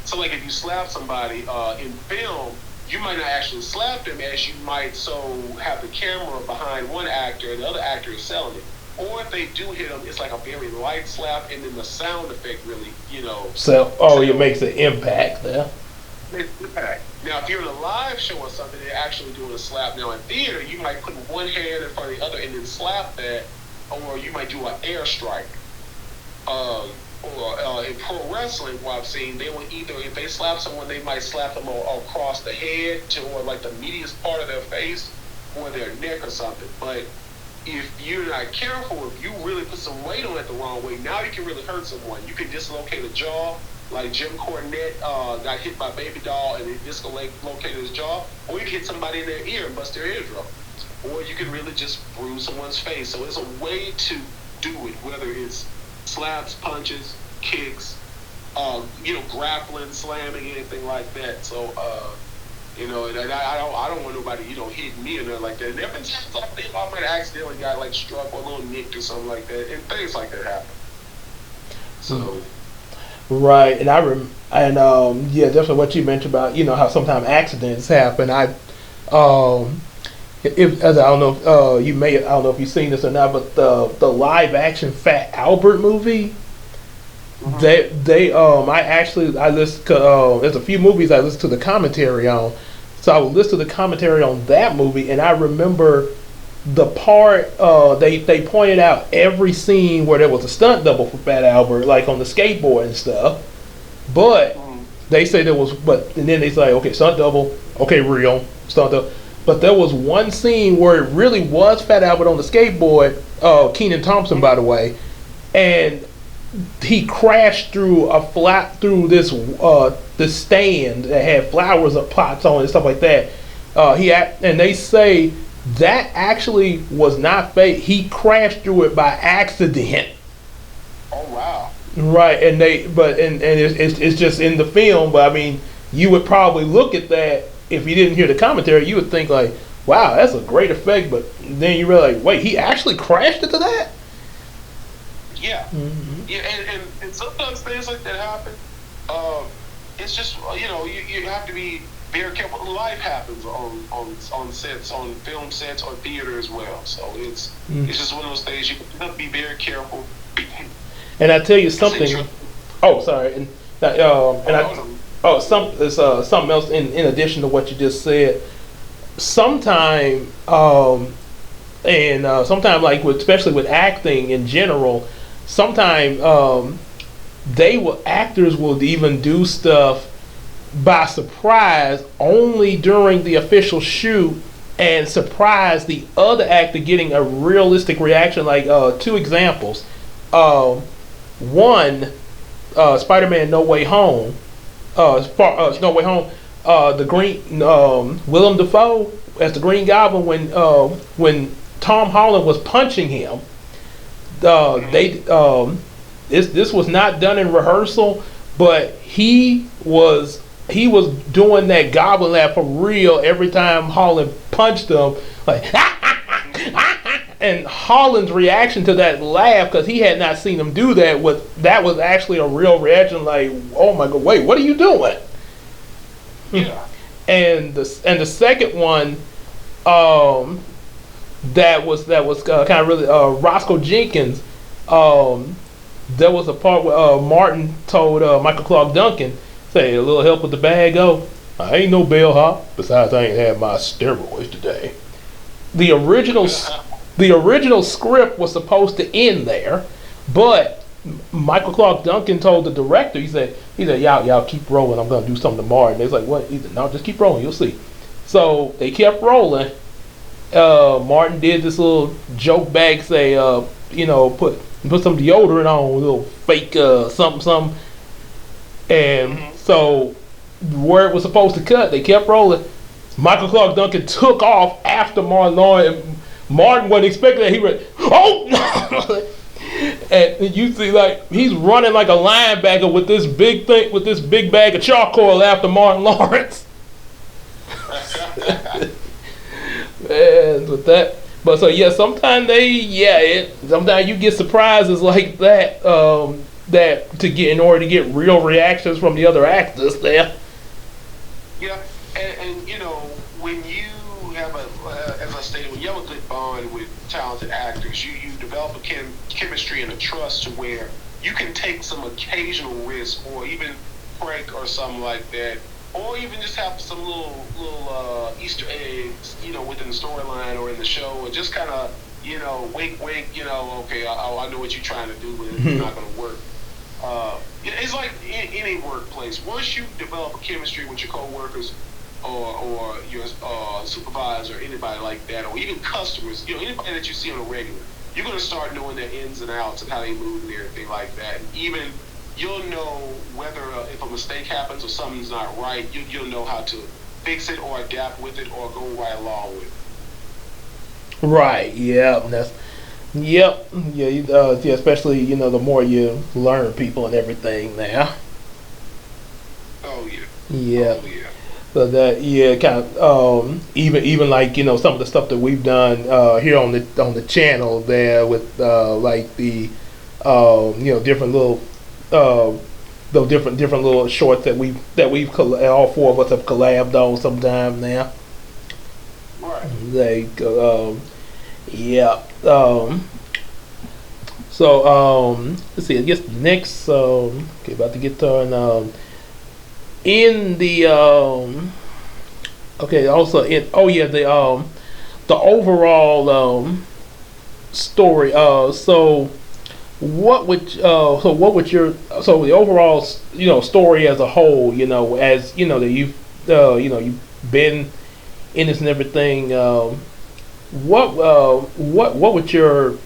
So like if you slap somebody in film, you might not actually slap them as you might have the camera behind one actor and the other actor is selling it. Or if they do hit them, it's like a very light slap, and then the sound effect really, it makes an impact there. Impact. Now, if you're in a live show or something, they're actually doing a slap. Now, in theater, you might put one hand in front of the other and then slap that, or you might do an air strike. Or in pro wrestling, what I've seen, they will either, if they slap someone, they might slap them across the head or like the medius part of their face or their neck or something. But if you're not careful, if you really put some weight on it the wrong way, now you can really hurt someone. You can dislocate a jaw, like Jim Cornette got hit by Baby Doll and it dislocated his jaw, or you can hit somebody in their ear and bust their eardrum, or you can really just bruise someone's face. So there's a way to do it, whether it's slaps, punches, kicks, grappling, slamming, anything like that. So, and I don't want nobody, hitting me or nothing like that. And there have been times I might have accidentally got like struck or a little nicked or something like that, and things like that happen. So. Right, and definitely what you mentioned about how sometimes accidents happen. I don't know if you've seen this or not, but the live action Fat Albert movie. Mm-hmm. I listened to there's a few movies I listened to the commentary on, so I would listen to the commentary on that movie, and I remember the part they pointed out every scene where there was a stunt double for Fat Albert, like on the skateboard and stuff, but they say and then they say, okay, stunt double, okay, real stunt double, but there was one scene where it really was Fat Albert on the skateboard, Kenan Thompson, by the way, and he crashed through this stand that had flowers or pots on it and stuff like that. And they say that actually was not fake. He crashed through it by accident. Oh wow! Right, and it's just in the film. But I mean, you would probably look at that if you didn't hear the commentary. You would think like, "Wow, that's a great effect." But then you realize, wait, he actually crashed into that. Yeah, yeah, and sometimes things like that happen. It's just you have to be very careful. Life happens on sets, on film sets, or theater as well. So it's just one of those things you have to be very careful. And I tell you something. Oh, sorry. Something else in addition to what you just said. Sometime like especially with acting in general. Sometimes actors will even do stuff by surprise only during the official shoot and surprise the other actor getting a realistic reaction. Like two examples. One, Spider-Man No Way Home, No Way Home, the Green Willem Dafoe as the Green Goblin when Tom Holland was punching him. They this was not done in rehearsal, but he was doing that goblin laugh for real every time Holland punched him, like and Holland's reaction to that laugh, because he had not seen him do that, was actually a real reaction, like, oh my god, wait, what are you doing? Yeah. And the second one, that was kind of really Roscoe Jenkins. There was a part where Martin told Michael Clark Duncan, say, a little help with the bag, oh, I ain't no bellhop. Besides, I ain't had my steroids today. The original script was supposed to end there, but Michael Clark Duncan told the director, he said, y'all keep rolling. I'm gonna do something tomorrow. And they was like, what? He said, no, just keep rolling. You'll see. So they kept rolling. Martin did this little joke bag, say, put some deodorant on, a little fake something, and so where it was supposed to cut, they kept rolling. Michael Clark Duncan took off after Martin Lawrence. Martin wasn't expecting that. He went, oh, and you see, like, he's running like a linebacker with this big thing, with this big bag of charcoal after Martin Lawrence. And with that, but so yeah, sometimes sometimes you get surprises like that, in order to get real reactions from the other actors there. Yeah, and when you have as I stated, when you have a good bond with talented actors, you develop a chemistry and a trust to where you can take some occasional risk, or even prank or something like that, or even just have some little Easter eggs, within the storyline or in the show, and just kind of, wink, okay, I know what you're trying to do, but it's not going to work. It's like in any workplace. Once you develop a chemistry with your coworkers, or your supervisor, anybody like that, or even customers, anybody that you see on a regular, you're going to start knowing their ins and outs and how they move and everything like that. And even you'll know whether if a mistake happens or something's not right, you'll know how to fix it or adapt with it or go right along with it. Right. Yeah. Yeah. Especially the more you learn people and everything now. Oh yeah. Yeah. Oh, yeah. So that kind of even like some of the stuff that we've done here on the channel there with like the different little those different little shorts that we've all four of us have collabed on sometime now. Right. Like yeah. So let's see. I guess next okay, about to get to in the okay, also in the overall story. So what would your the overall story as a whole, as that you've been in this and everything, what would your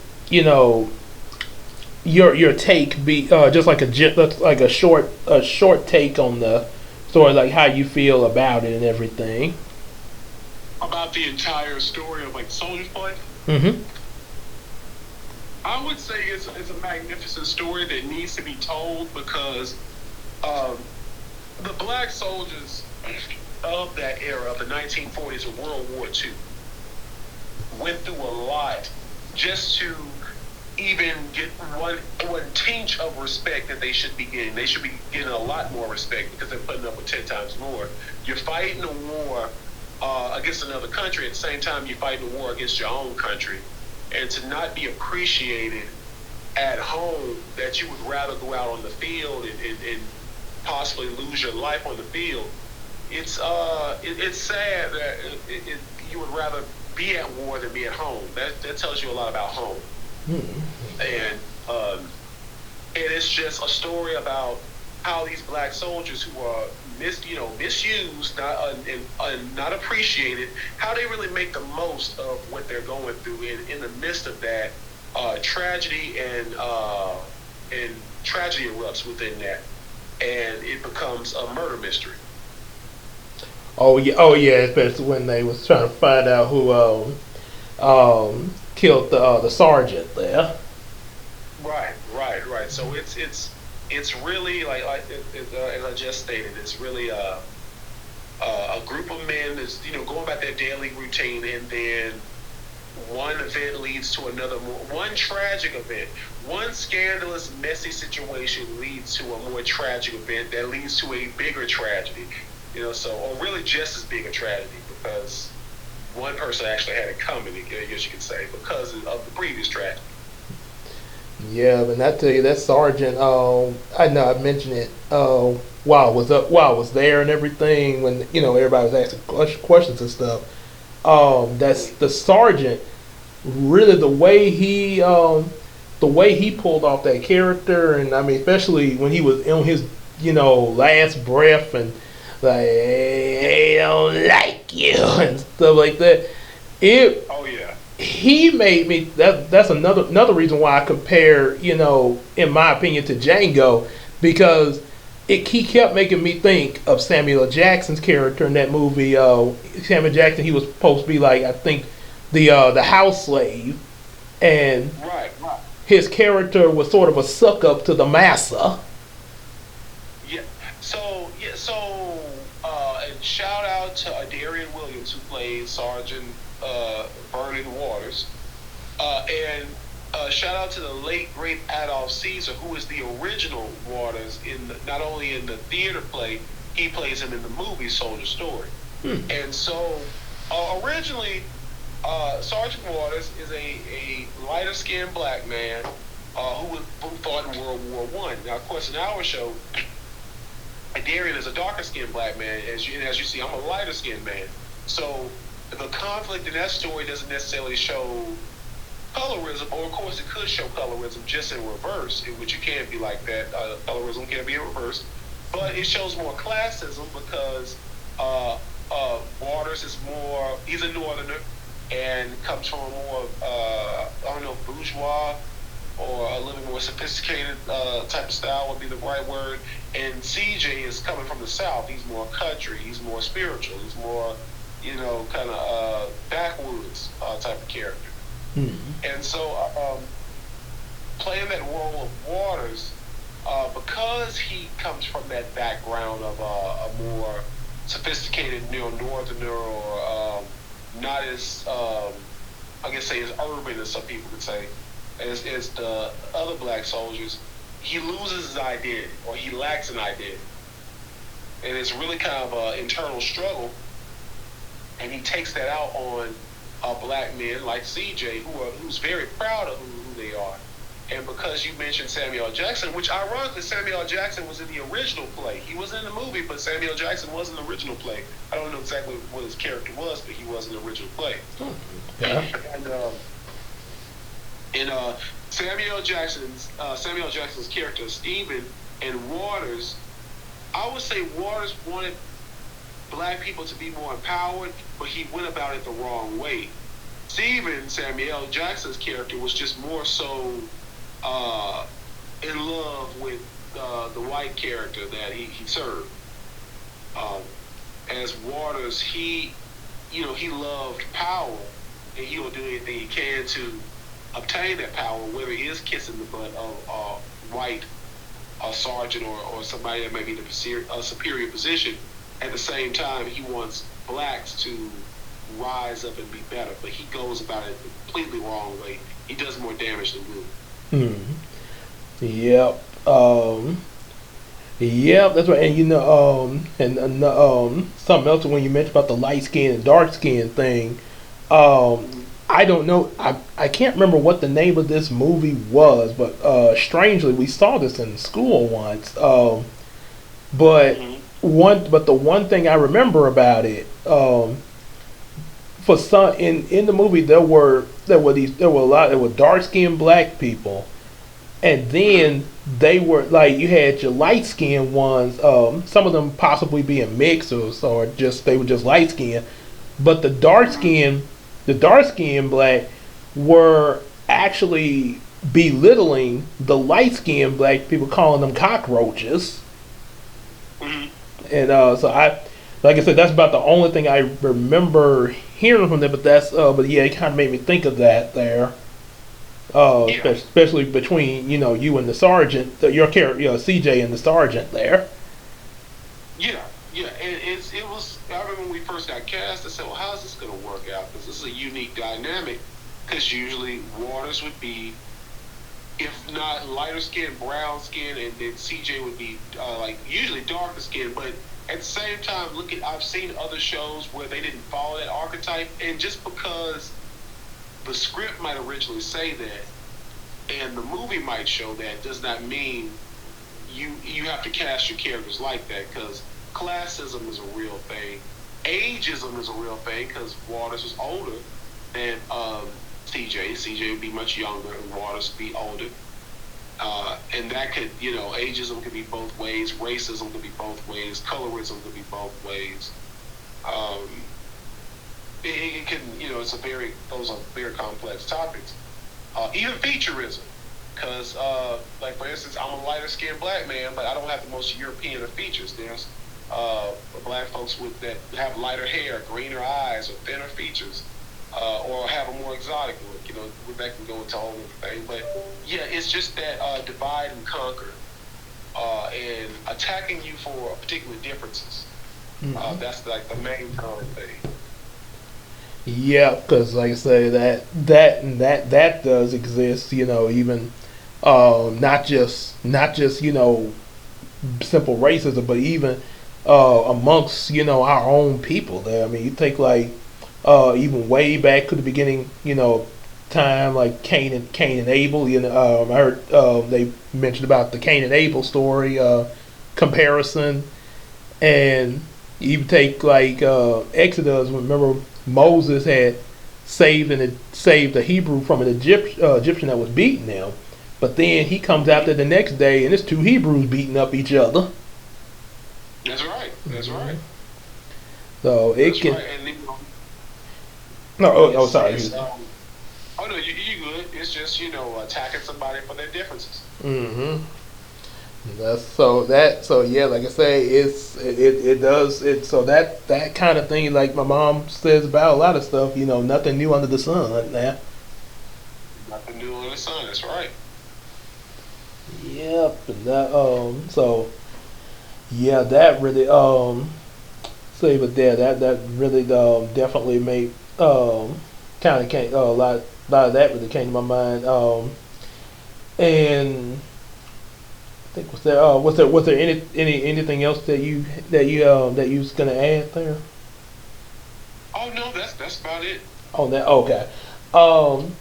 your take be, just like a short take on the story, like how you feel about it and everything. About the entire story of like Soldier's Play? Mm-hmm. I would say it's a magnificent story that needs to be told, because the black soldiers of that era, of the 1940s of World War II, went through a lot just to even get one tinge of respect that they should be getting. They should be getting a lot more respect because they're putting up with 10 times more. You're fighting a war against another country. At the same time, you're fighting a war against your own country. And to not be appreciated at home, that you would rather go out on the field and possibly lose your life on the field, it's sad that you would rather be at war than be at home. That tells you a lot about home. Mm-hmm. And it's just a story about how these black soldiers who are misused, not appreciated, how they really make the most of what they're going through in the midst of that tragedy and tragedy erupts within that, and it becomes a murder mystery. Oh yeah, especially when they was trying to find out who killed the sergeant there. Right. So it's really as I just stated, it's really a group of men is going about their daily routine, and then one event leads to another. One tragic event, one scandalous, messy situation leads to a more tragic event that leads to a bigger tragedy. Or really just as big a tragedy because one person actually had it coming, I guess you could say, because of the previous tragedy. Yeah, but I tell you that sergeant. I know I mentioned it. While I was there and everything, when everybody was asking questions and stuff. That's the sergeant. Really, the way he pulled off that character, and I mean, especially when he was on his last breath and like, "Hey, I don't like you" and stuff like that. It Oh yeah. He made me that's another reason why I compare, in my opinion, to Django, because he kept making me think of Samuel L. Jackson's character in that movie. Samuel Jackson, he was supposed to be like, I think, the house slave, and Right. his character was sort of a suck up to the massa. Yeah. And shout out to Darian Williams, who plays Sergeant Vernon Waters, and shout out to the late great Adolph Caesar, who is the original Waters not only in the theater play, he plays him in the movie Soldier Story. And so originally, Sergeant Waters is a lighter skinned black man who fought in World War One. Now, of course, in our show, Darian is a darker skinned black man. As you see, I'm a lighter skinned man. So the conflict in that story doesn't necessarily show colorism, or of course it could show colorism just in reverse, in which you can't be like that. Colorism can be in reverse, but it shows more classism because Waters is he's a northerner and comes from a more, bourgeois or a little more sophisticated type of style would be the right word. And CJ is coming from the South. He's more country. He's more spiritual. He's more, kind of backwoods type of character. And so playing that role of Waters, because he comes from that background of a more sophisticated northerner, or not as, I guess say as urban as some people could say, as the other black soldiers, he loses his identity, or he lacks an identity. And it's really kind of an internal struggle, and he takes that out on black men like CJ, who's very proud of who they are. And because you mentioned Samuel L. Jackson, which ironically Samuel L. Jackson was in the original play. He was in the movie, but Samuel L. Jackson was in the original play. I don't know exactly what his character was, but he was in the original play. Yeah. And Samuel L. Jackson's character Stephen and Waters, I would say Waters wanted black people to be more empowered, but he went about it the wrong way. Stephen, Samuel L. Jackson's character, was just more so in love with the white character that he served. As Waters, he loved power, and he will do anything he can to obtain that power, whether he is kissing the butt of a white sergeant or somebody that may be in a superior position. At the same time, he wants blacks to rise up and be better, but he goes about it the completely wrong way. He does more damage than good. Yep. Yep, that's right. And something else when you mentioned about the light skin and dark skin thing. I don't know. I can't remember what the name of this movie was, but strangely, we saw this in school once. But the one thing I remember about it, for some in the movie there were dark skinned black people, and then they were like, you had your light skinned ones. Some of them possibly being mixed or just they were just light skinned, but the dark skinned black were actually belittling the light skinned black people, calling them cockroaches. Hmm. And so like I said, that's about the only thing I remember hearing from them. But but yeah, it kind of made me think of that there. Yeah, Especially between you and the sergeant, your character, CJ and the sergeant there. yeah, yeah. It was. I remember when we first got cast. I said, "Well, how's this going to work out? Because this is a unique dynamic. Because usually Waters would be, if not lighter skin, brown skin, and then CJ would be like usually darker skin. But at the same time, I've seen other shows where they didn't follow that archetype, and just because the script might originally say that, and the movie might show that, does not mean you have to cast your characters like that. Because classism is a real thing, ageism is a real thing. Because Waters was older than CJ. CJ would be much younger, and Waters would be older. And that could, ageism could be both ways, racism could be both ways, colorism could be both ways. Um, it can, those are very complex topics. Even featureism, because, like for instance, I'm a lighter skinned black man, but I don't have the most European of features. There's black folks that have lighter hair, greener eyes, or thinner features, or have a more exotic look. That can go into a whole other thing. But yeah, it's just that divide and conquer, and attacking you for particular differences. Mm-hmm. That's like the main common thing. Yeah, because like I say, that does exist. Even not just simple racism, but even amongst our own people. There, I mean, you think like even way back to the beginning, time like Cain and Abel. I heard they mentioned about the Cain and Abel story comparison, and you take like Exodus. Remember, Moses had saved a Hebrew from an Egyptian that was beating them, but then he comes out there the next day and it's two Hebrews beating up each other. That's right. That's right. So it That's can. right. And No, sorry. oh no, you good. It's just attacking somebody for their differences. Mm-hmm. So yeah, like I say, it does it. So that kind of thing, like my mom says about a lot of stuff, nothing new under the sun. Now. Nothing new under the sun. That's right. Yep. And that so yeah, that really say, but yeah, that really definitely made kind of came a lot of that really came to my mind. And I think was there anything else that you was gonna add there? Oh no, that's about it. Oh, that okay. Um,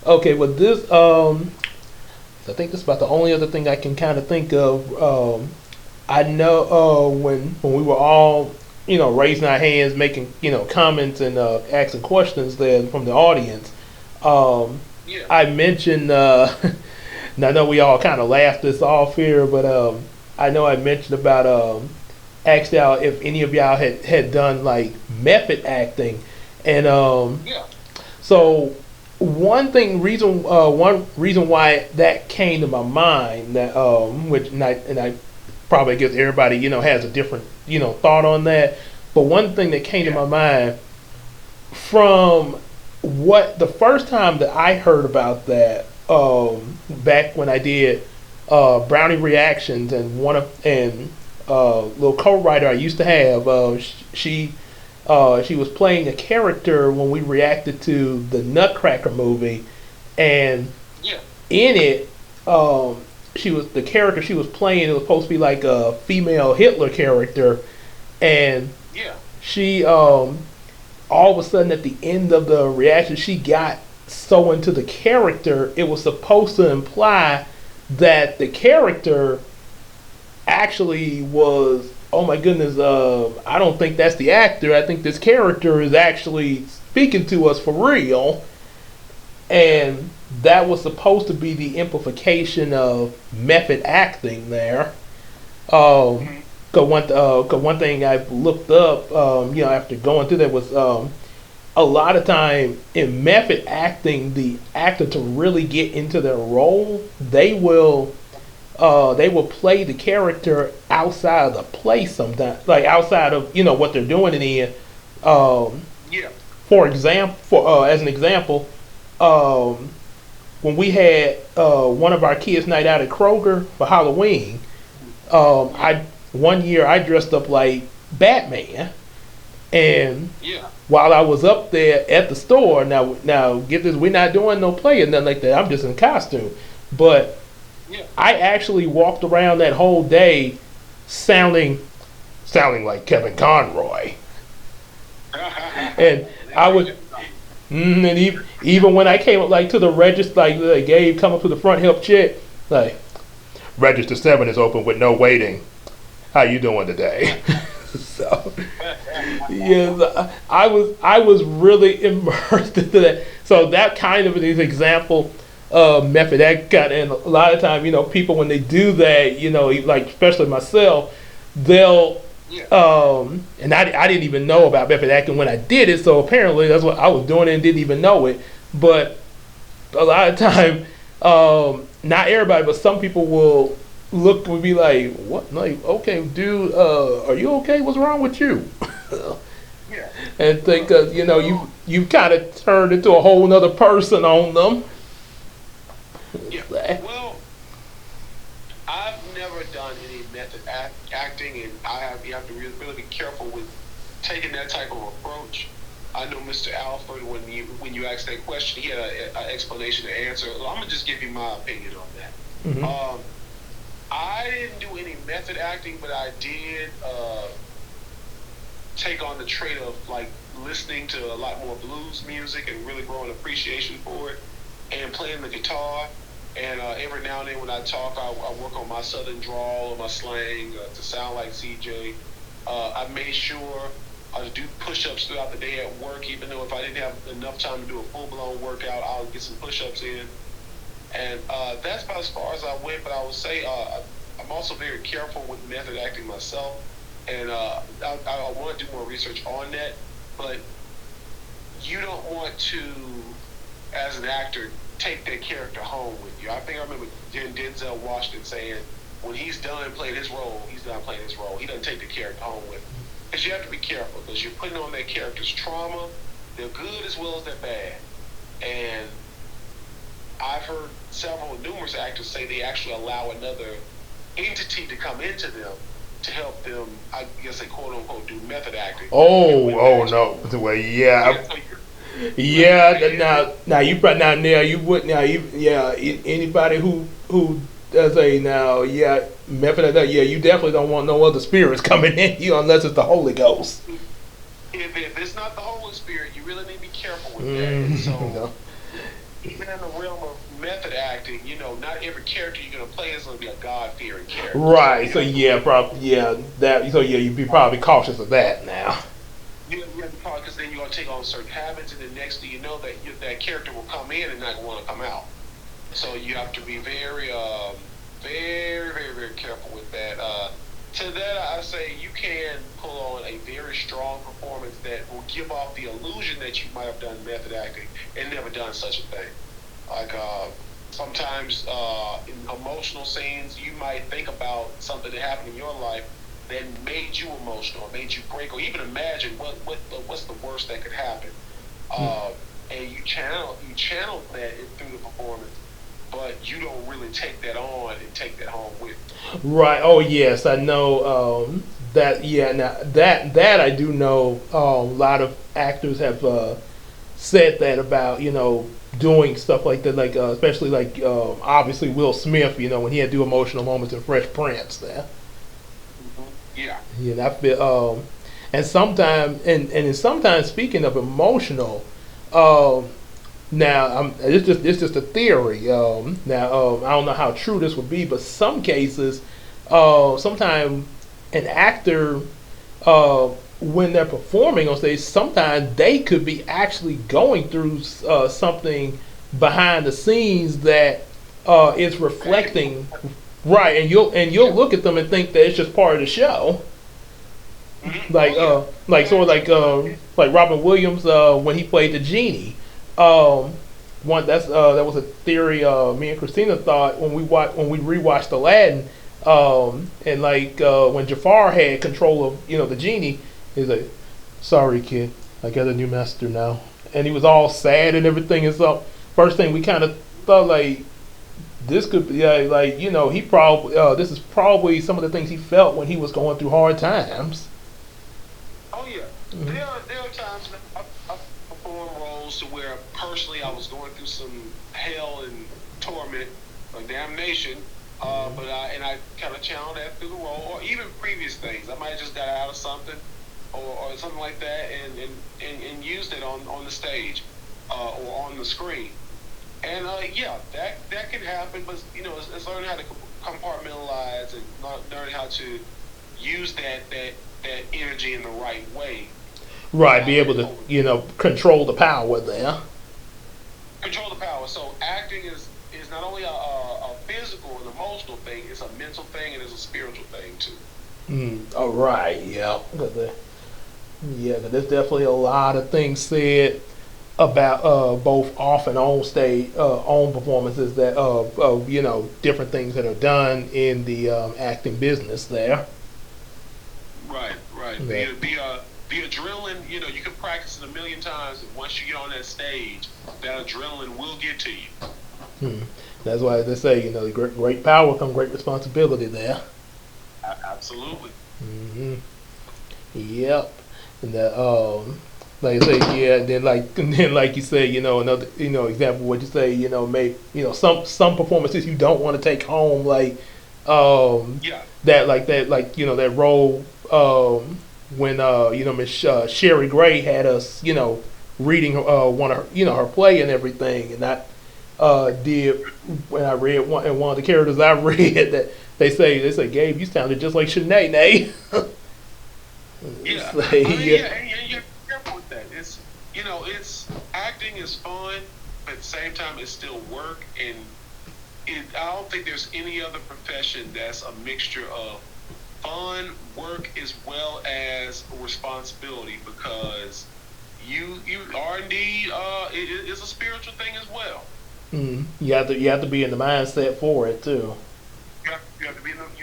okay. With this, I think that's about the only other thing I can kind of think of. I know when we were all raising our hands, making comments and asking questions there from the audience. Um, Yeah. I mentioned. And I know we all kind of laughed this off here, but I know I mentioned about asked y'all if any of y'all had done like method acting, and Yeah. so one reason why that came to my mind that which and I probably guess everybody has a different thought on that, but one thing that came to Yeah. my mind from what the first time that I heard about that back when I did Brownie reactions, and little co-writer I used to have she was playing a character when we reacted to the Nutcracker movie, and Yeah. in it she was the character she was playing. It was supposed to be like a female Hitler character, and Yeah. she all of a sudden at the end of the reaction she got so into the character it was supposed to imply that the character actually was, oh my goodness, I don't think that's the actor, I think this character is actually speaking to us for real, and that was supposed to be the implication of method acting there. Hmm. Cause one thing I looked up, after going through that was a lot of time in method acting, the actor to really get into their role, they will play the character outside of the play sometimes, like outside of what they're doing it in. Um, Yeah. as an example, um, when we had one of our kids' night out at Kroger for Halloween, I one year I dressed up like Batman, and Yeah. while I was up there at the store, now get this, we're not doing no play or nothing like that. I'm just in costume, but Yeah. I actually walked around that whole day sounding like Kevin Conroy, and I was. And even when I came up like to the register, like Gabe come up to the front help check, like register 7 is open with no waiting. How you doing today? So yes, I was really immersed into that. So that kind of an example method that got, and a lot of time people when they do that, like especially myself, they'll Yeah. and I didn't even know about method acting when I did it, so apparently that's what I was doing and didn't even know it. But a lot of time, not everybody, but some people will be like, "What? Like, okay, dude, are you okay? What's wrong with you?" Yeah. And think, you kind of turned into a whole nother person on them. Yeah. Well, I've never done any method acting, and you have to really be careful with taking that type of approach. I know Mr. Alfred, when you asked that question, he had an explanation to answer. I'm gonna just give you my opinion on that. Mm-hmm. I didn't do any method acting, but I did take on the trait of like listening to a lot more blues music and really growing appreciation for it, and playing the guitar. And every now and then when I talk, I work on my southern drawl or my slang to sound like CJ. I made sure to do push-ups throughout the day at work, even though if I didn't have enough time to do a full-blown workout, I'll get some push-ups in. And that's about as far as I went, but I would say I'm also very careful with method acting myself. And I want to do more research on that, but you don't want to, as an actor, take that character home with you. I think I remember Denzel Washington saying, when he's done playing his role, he's done playing his role. He doesn't take the character home with him. Because you have to be careful, because you're putting on that character's trauma. They're good as well as they're bad. And I've heard numerous actors say they actually allow another entity to come into them to help them, I guess they quote unquote do method acting. Oh no. Well, yeah. Yeah, now you probably now you would now you anybody who does a now method of that, you definitely don't want no other spirits coming in you unless it's the Holy Ghost. If it's not the Holy Spirit, you really need to be careful with that. And so No. even in the realm of method acting, not every character you're gonna play is gonna be a God-fearing character. Right. So you'd be probably cautious of that now. You have to probably, because then you're gonna take on certain habits, and then next thing you know, that character will come in and not want to come out. So you have to be very, very, very, very careful with that. To that, I say you can pull on a very strong performance that will give off the illusion that you might have done method acting and never done such a thing. Like sometimes in emotional scenes, you might think about something that happened in your life that made you emotional, made you break, or even imagine what's the worst that could happen, and you channel that through the performance, but you don't really take that on and take that home with you. Right. Oh yes, I know that. Yeah. Now that I do know. A lot of actors have said that about doing stuff like that, like especially like obviously Will Smith. When he had to do emotional moments in Fresh Prince. There. Yeah. Yeah. I feel. And sometimes speaking of emotional, now it's just a theory. Now I don't know how true this would be, but some cases, sometimes an actor, when they're performing on stage, sometimes they could be actually going through something behind the scenes that is reflecting, right? And you'll look at them and think that it's just part of the show. Oh yeah. Like sort of Yeah. like Robin Williams when he played the genie. Um, that was a theory me and Christina thought when we rewatched Aladdin. And like when Jafar had control of the genie, he's like, "Sorry, kid, I got a new master now," and he was all sad and everything. And so first thing we kind of thought like this could be like he probably this is probably some of the things he felt when he was going through hard times. Oh yeah. Mm-hmm. There are times that I perform roles to where personally I was going through some hell and torment or damnation. I kind of channeled that through the role, or even previous things. I might have just got out of something, or something like that, and used it on the stage, or on the screen. And yeah, that can happen, but it's learning how to compartmentalize and learn how to use that energy in the right way Right, be without able letting it to over control the power there. control the power. So acting is not only a physical and emotional thing; it's a mental thing and it's a spiritual thing too. All right, yeah, yeah, 'cause there's definitely a lot of things said about both off and on stage, on performances that different things that are done in the acting business there. Right, right. Yeah. The adrenaline, you can practice it a million times, and once you get on that stage, that adrenaline will get to you. Hmm. That's why they say great power comes great responsibility there. Absolutely. Hmm. Yep. And that like I say, yeah, and then and then like you say, another example what you say, may some performances you don't want to take home like Yeah. that role when Miss Sherry Gray had us reading one of her her play and everything, and I did when I read one of the characters I read that they say Gabe, you sounded just like Shanae. Yeah. It's like, I mean, yeah. yeah, and you're careful with that. It's acting is fun, but at the same time, it's still work. And I don't think there's any other profession that's a mixture of fun, work, as well as responsibility. Because you R&D is a spiritual thing as well. You have to be in the mindset for it too. You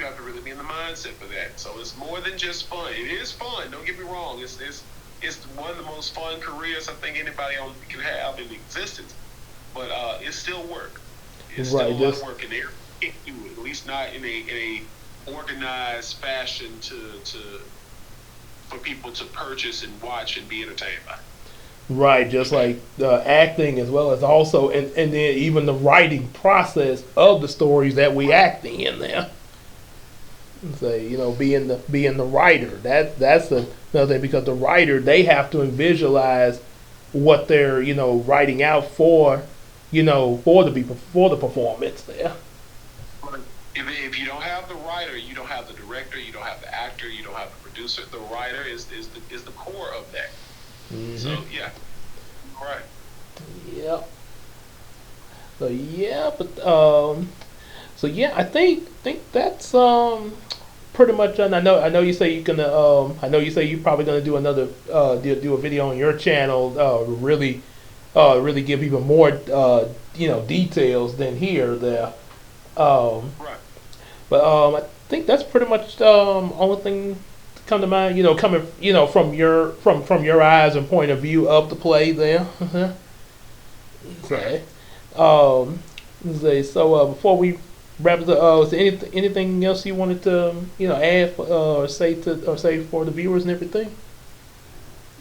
have to really be in the mindset for that. So it's more than just fun. It is fun. Don't get me wrong. It's one of the most fun careers I think anybody can have in existence. But it's still work. It's still Right, a lot of just work in there. Can't do it. At least not in a organized fashion to for people to purchase and watch and be entertained by. right, just like acting as well as also and then even the writing process of the stories that we Right. act in there. Say being the writer that's another thing because the writer they have to visualize what they're writing out for the performance there. But if you don't have the writer, you don't have the director, you don't have the actor, you don't have the producer. The writer is the core of that. Hmm. So yeah, right. Yep. So yeah, but so yeah, I think that's pretty much done. I know you say you're gonna I know you say you're probably gonna do another do a video on your channel really give even more details than here there. Um, Right. but I think that's pretty much only thing to come to mind. Coming from your eyes and point of view of the play there. Right. Okay. Um, so before we wrap it up, is there anything else you wanted to add or say for the viewers and everything?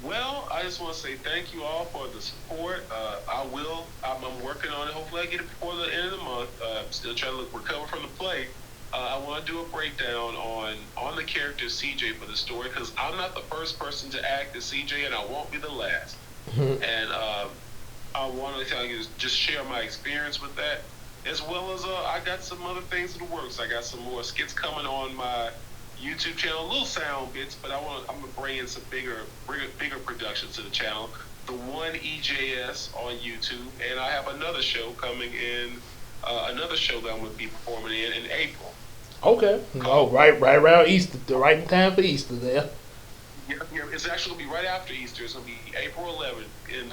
Well, I just want to say thank you all for the support. I will. I'm working on it. Hopefully, I get it before the end of the month. I'm still trying to recover from the play. I want to do a breakdown on the character CJ for the story because I'm not the first person to act as CJ, and I won't be the last. And I want to tell you just share my experience with that, as well as I got some other things in the works. I got some more skits coming on my YouTube channel, little sound bits, but I'm gonna bring in some bigger productions to the channel. The one EJS on YouTube, and I have another show coming in, another show that I'm gonna be performing in April. Okay. Oh, right around Easter, the right in time for Easter there. It's actually gonna be right after Easter. It's gonna be April 11th, and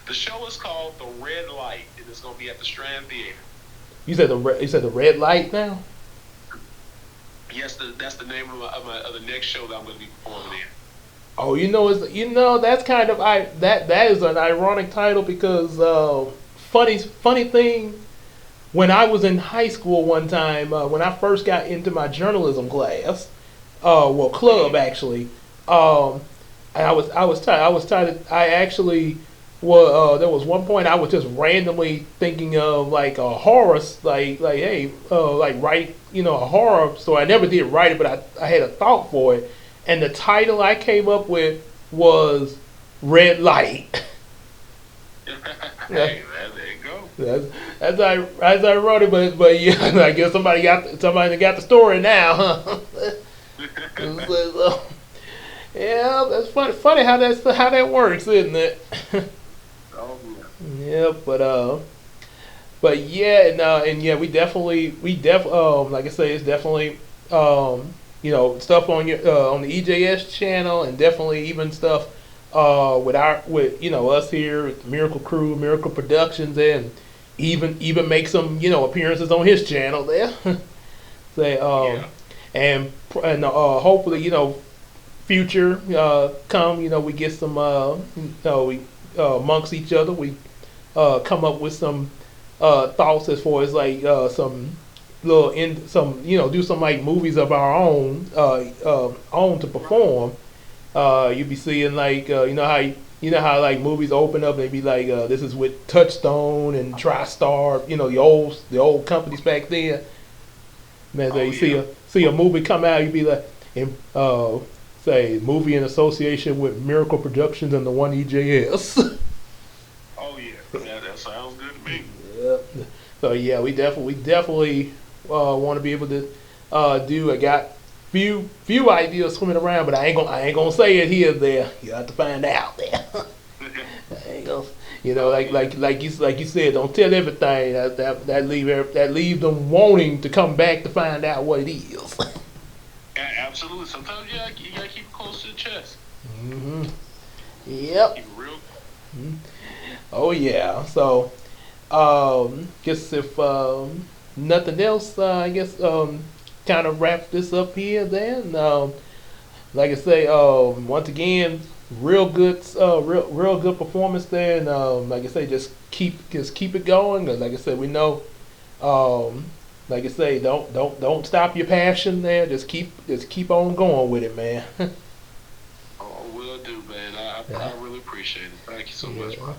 the show is called The Red Light, and it's gonna be at the Strand Theater. You said the red light now. Yes, that's the name of the next show that I'm gonna be performing in. Oh, that's kind of that is an ironic title because funny thing. When I was in high school one time, when I first got into my journalism class, club actually, and I actually, there was one point I was just randomly thinking of like a horror, hey, like write, a horror story. I never did write it, but I had a thought for it, and the title I came up with was Red Light. Hey, man, there you go. As I wrote it, but yeah, I guess somebody got the story now, huh? So, yeah, that's funny how that works, isn't it? Oh, Yeah, but yeah, and yeah, like I say, it's definitely stuff on on the EJS channel, and definitely even stuff with us here at the Miracle Crew, Miracle Productions, and even make some appearances on his channel there. Say yeah. and hopefully future come we get some we amongst each other we come up with some thoughts as far as like some little in some do some like movies of our own to perform. You'd be seeing like how like movies open up and they be like this is with Touchstone and TriStar, the old companies back then. Man, so see a movie come out, you'd be like say movie in association with Miracle Productions and the one EJS. Oh yeah, that sounds good to me. Yeah. So yeah, we definitely want to be able to do. I got few ideas swimming around, but I ain't gonna say it here. There, you have to find out. There, I ain't gonna, like you said, don't tell everything. That leave them wanting to come back to find out what it is. Absolutely. Sometimes you gotta keep it close to the chest. Mm-hmm. Yep. Keep it real. Mm-hmm. Oh yeah. So, guess if nothing else, I guess kind of wrap this up here. Then, like I say, once again, real good performance there, and like I say, just keep it going. 'Cause like I said, we know, like I say, don't stop your passion there. Just keep on going with it, man. Oh, will do, man. I really appreciate it. Thank you so much, bro.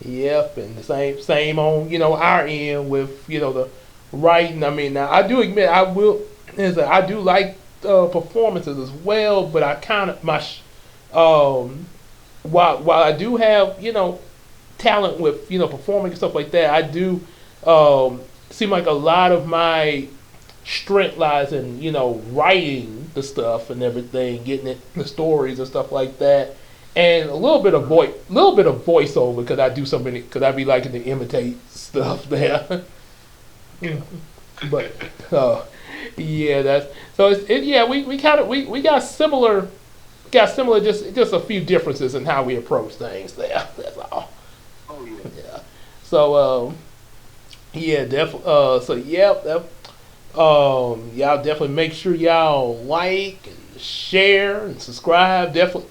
Yep, and the same on our end with the writing. I mean, now I do admit I do like performances as well, but I kind of while I do have talent with performing and stuff like that, I do seem like a lot of my strength lies in writing the stuff and everything, getting the stories and stuff like that, and a little bit of voiceover because I do something because I be liking to imitate stuff there. But yeah, that's so yeah, we kind of we got similar just a few differences in how we approach things there. That's all. Oh yeah. Yeah. So yeah, so yeah, y'all definitely make sure y'all like and share and subscribe. Definitely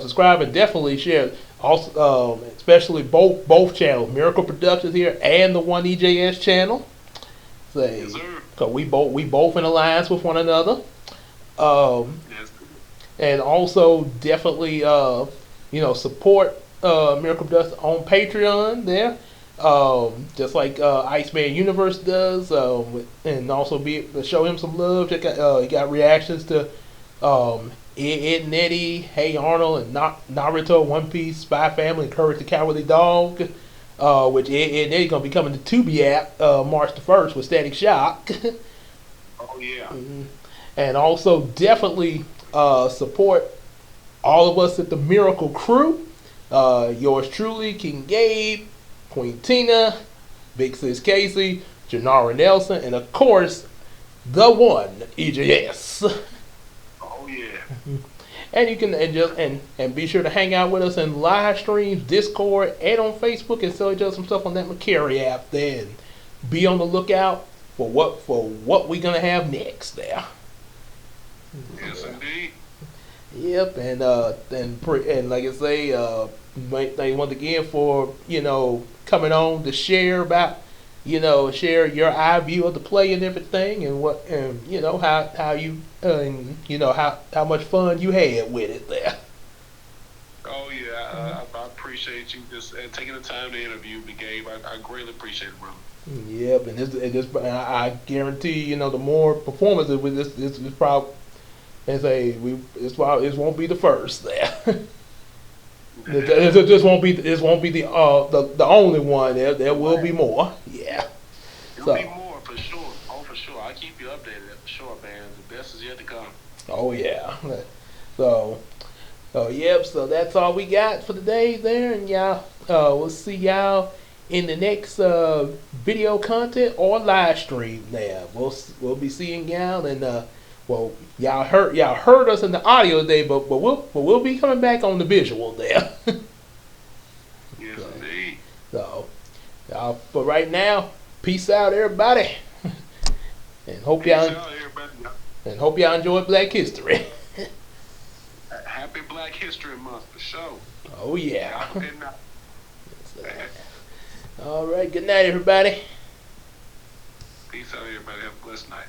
subscribe and definitely share. Also, especially both channels, Miracle Productions here and the One EJS channel. Say, Yes, sir. cause we both in alliance with one another. Yes. And also definitely support Miracle Productions on Patreon there. Just like Iceman Universe does, and also be able to show him some love. He got reactions to Ed and Eddie, Hey Arnold, and Naruto, One Piece, Spy Family, and Courage the Cowardly Dog, which Ed and Eddie gonna be coming to Tubi app March the 1st with Static Shock. Oh yeah. And also definitely support all of us at the Miracle Crew. Yours truly, King Gabe, Queen Tina, Big Sis Casey, Janara Nelson, and of course, the one EJS. Oh Oh yeah. And you can and be sure to hang out with us in live streams, Discord, and on Facebook, and sell each other some stuff on that McCary app there. And be on the lookout for what we're gonna have next there. Yes, indeed. Yep, and like I say, thank once again for coming on to share about share your eye view of the play and everything, and what and how you and how much fun you had with it there. Oh yeah, I appreciate you just taking the time to interview me, Gabe. I greatly appreciate it, brother. Yep, I guarantee the more performances with this probably it won't be the first there. It just won't be the only one. There will be more. Yeah. There'll be more for sure. Oh, for sure. I'll keep you updated for sure, man. The best is yet to come. Oh yeah. So yep. So that's all we got for today there, and y'all. We'll see y'all in the next video content or live stream. There, we'll be seeing y'all, and y'all heard us in the audio today, but we'll be coming back on the visual there. Yes, indeed. So, but right now, peace out, everybody, and hope y'all enjoyed Black History. Happy Black History Month for sure. Oh yeah. All right. Good night, everybody. Peace out, everybody. Have a blessed night.